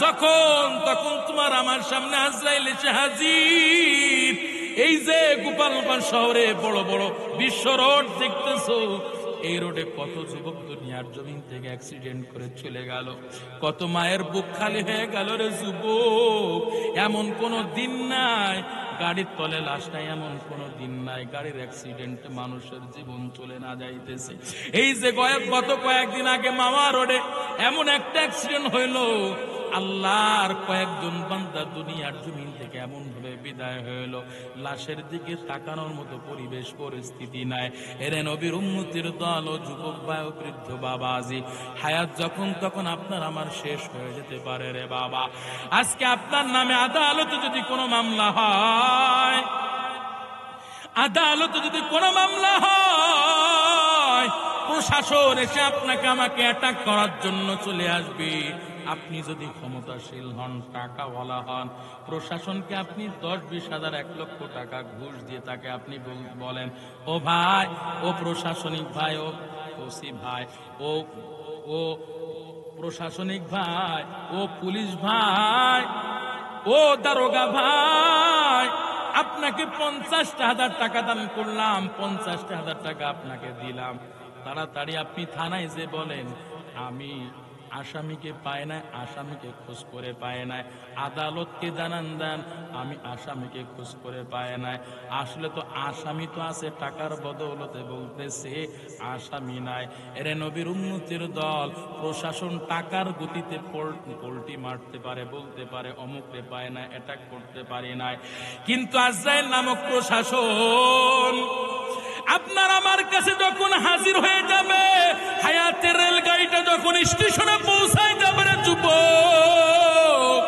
যখন তখন তোমার আমার সামনে আজরাইল এসে হাজির। এই যে গোপালগঞ্জ শহরে বড় বড় বিশ্ব রোড দেখতেছো, এই রোডে কত যুবক দুনিয়ার জমিন থেকে অ্যাক্সিডেন্ট করে চলে গেল, কত মায়ের বুক খালি হয়ে গেল রে যুবক। এমন কোন দিন নাই গাড়ির তলে লাশ নাই, এমন কোন দিন নাই গাড়ির অ্যাক্সিডেন্টে মানুষের জীবন চলে না যাইতেছে। এই যে গত কয়েকদিন আগে মাওয়া রোডে এমন একটা অ্যাক্সিডেন্ট হইলো, আল্লাহর কয়েকজন বান্দা দুনিয়ার জমিন থেকে এমন ভাবে বিদায় হইল, লাশের দিকে তাকানোর মতো পরিবেশ পরিস্থিতি নাই। এরে নবীর উম্মতের দল ও যুবক ভাই ও বৃদ্ধ বাবাজি, হায়াত যখন তখন আপনার আমার শেষ হয়ে যেতে পারে রে বাবা। আজকে আপনার নামে আদালতে যদি কোনো মামলা হয়, আদালতে যদি কোনো মামলা হয়, প্রশাসন এসে আপনাকে আমাকে অ্যাটাক করার জন্য চলে আসবে। আপনি যদি ক্ষমতাশীল হন, টাকাওয়ালা হন, প্রশাসনকে আপনি 10-20 হাজার 1 লক্ষ টাকা ঘুষ দিয়ে তাকে আপনি বলেন, ও ভাই, ও প্রশাসনিক ভাই, ও ওসি ভাই, ও ও প্রশাসনিক ভাই, ও পুলিশ ভাই, ও দারোগা ভাই, আপনাকে 50,000 টাকা দান করলাম, 50,000 টাকা আপনাকে দিলাম, তাড়াতাড়ি আপনি থানায় যে বলেন আমি আসামিকে পায় না, আসামিকে খোঁজ করে পায় না। আদালতকে জানান দেন আমি আসামিকে খোঁজ করে পায় না। আসলে তো আসামি তো আছে, টাকার বদৌলতে বলতেছে আসামি নাই। এরে নবীর উম্মতের দল, প্রশাসন টাকার গতিতে পোল্টি মারতে পারে, বলতে পারে অমুকরে পায় না, অ্যাটাক করতে পারে না, কিন্তু আজরাইল নামক প্রশাসন আপনার আমার কাছে যখন হাজির হয়ে যাবে, হায়াতের রেলগাড়িটা যখন স্টেশনে পৌঁছায় যাবে রে যুবক,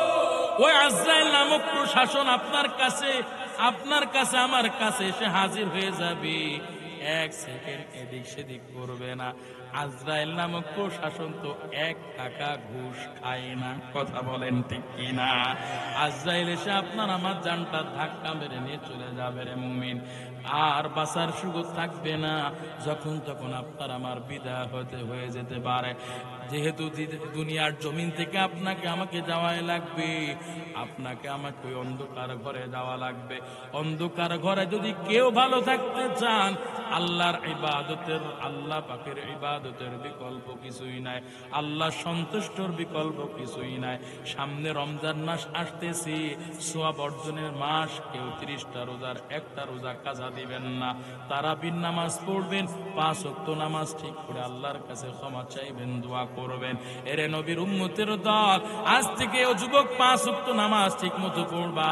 ওই আজরাইল নামক প্রশাসন আপনার কাছে আমার কাছে এসে হাজির হয়ে যাবে। 1 সেকেন্ড এদিক সেদিক করবে না। আজরাইল নামক প্রশাসন তো 1 টাকা ঘুষ খায় না, কথা বলেন ঠিক কিনা? আজরাইল এসে আপনার আমার জানটা ধাক্কা মেরে নিয়ে চলে যাবে রে মুমিন, আর বাঁচার সুযোগ থাকবে না। যখন তখন আপনার আমার বিদায় হয়ে যেতে পারে। যেহেতু দুনিয়ার জমিন থেকে আপনাকে আমাকে যাওয়াই লাগবে, আপনাকে আমাকে ওই অন্ধকার ঘরে যাওয়া লাগবে। অন্ধকার ঘরে যদি কেউ ভালো থাকতে চান, আল্লাহর ইবাদতের, আল্লাহ পাকের ইবাদতের বিকল্প কিছুই নাই, আল্লাহ সন্তুষ্টর বিকল্প কিছুই নাই। সামনে রমজান মাস আসতেছি, সওয়াব অর্জনের মাস। কেউ 30টা রোজার 1টা রোজা কাজা দিবেন না, তারাবির নামাজ পড়বেন, 5 ওয়াক্ত নামাজ ঠিক করে আল্লাহর কাছে ক্ষমা চাইবেন, দোয়া করবেন। এরে নবীর উম্মতের দল, আজ থেকে ও যুবক 5 ওয়াক্ত নামাজ ঠিক মতো পড়বা,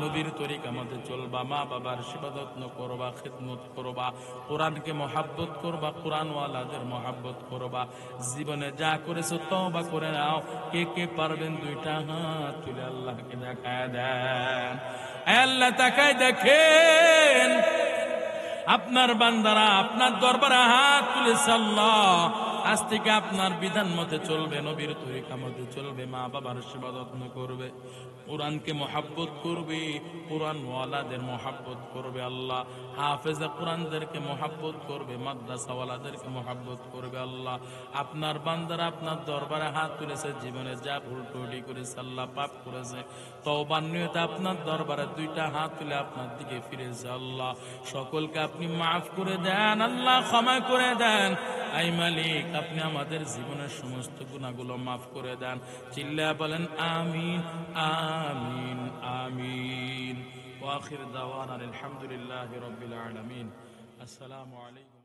নবীর তরিকা মতে চলবা, মা বাবার সেবা যত্ন করবা, খিদমত করবা, কোরআনকে মহাব্বত করবা, কোরআনওয়ালাদের মহাব্বত করবা। জীবনে যা করেছো তওবা করে নাও। কে কে পারবেন 2টা হাত তুলে আল্লাহকে দেখায় দেন। আল্লাহ তাকায় দেখেন, আপনার বান্দারা আপনার দরবারে হাত তুলেছে। আল্লাহ আজ থেকে আপনার বিধান মতে চলবে, নবীর তরিকা মতে চলবে, মা বাবার সেবা যত্ন করবে, কোরআনকে মহাব্বত করবে, কোরআন ওয়ালাদের মহাব্বত করবে। আল্লাহ হাফেজে কোরআনদেরকে মহাব্বত করবে, মাদ্রাসাওয়ালাদেরকে মহাব্বত করবে। আল্লাহ আপনার বান্দারা আপনার দরবারে হাত তুলেছে, জীবনে যা ভুল ত্রুটি করেছে, আল্লাহ পাপ করেছে, তওবার নিয়তে আপনার দরবারে 2টা হাত তুলে আপনার দিকে ফিরেছে। আল্লাহ সকলকে আপনি মাফ করে দেন, আল্লাহ ক্ষমা করে দেন। আই মালিক, আপনি আমাদের জীবনের সমস্ত গুনাহগুলো মাফ করে দেন। চিল্লা বলেন আমিন আমিন আমিন। ওয়া আখির দাওয়ানা আলহামদুলিল্লাহি রাব্বিল আলামিন। আসসালামু আলাইকুম।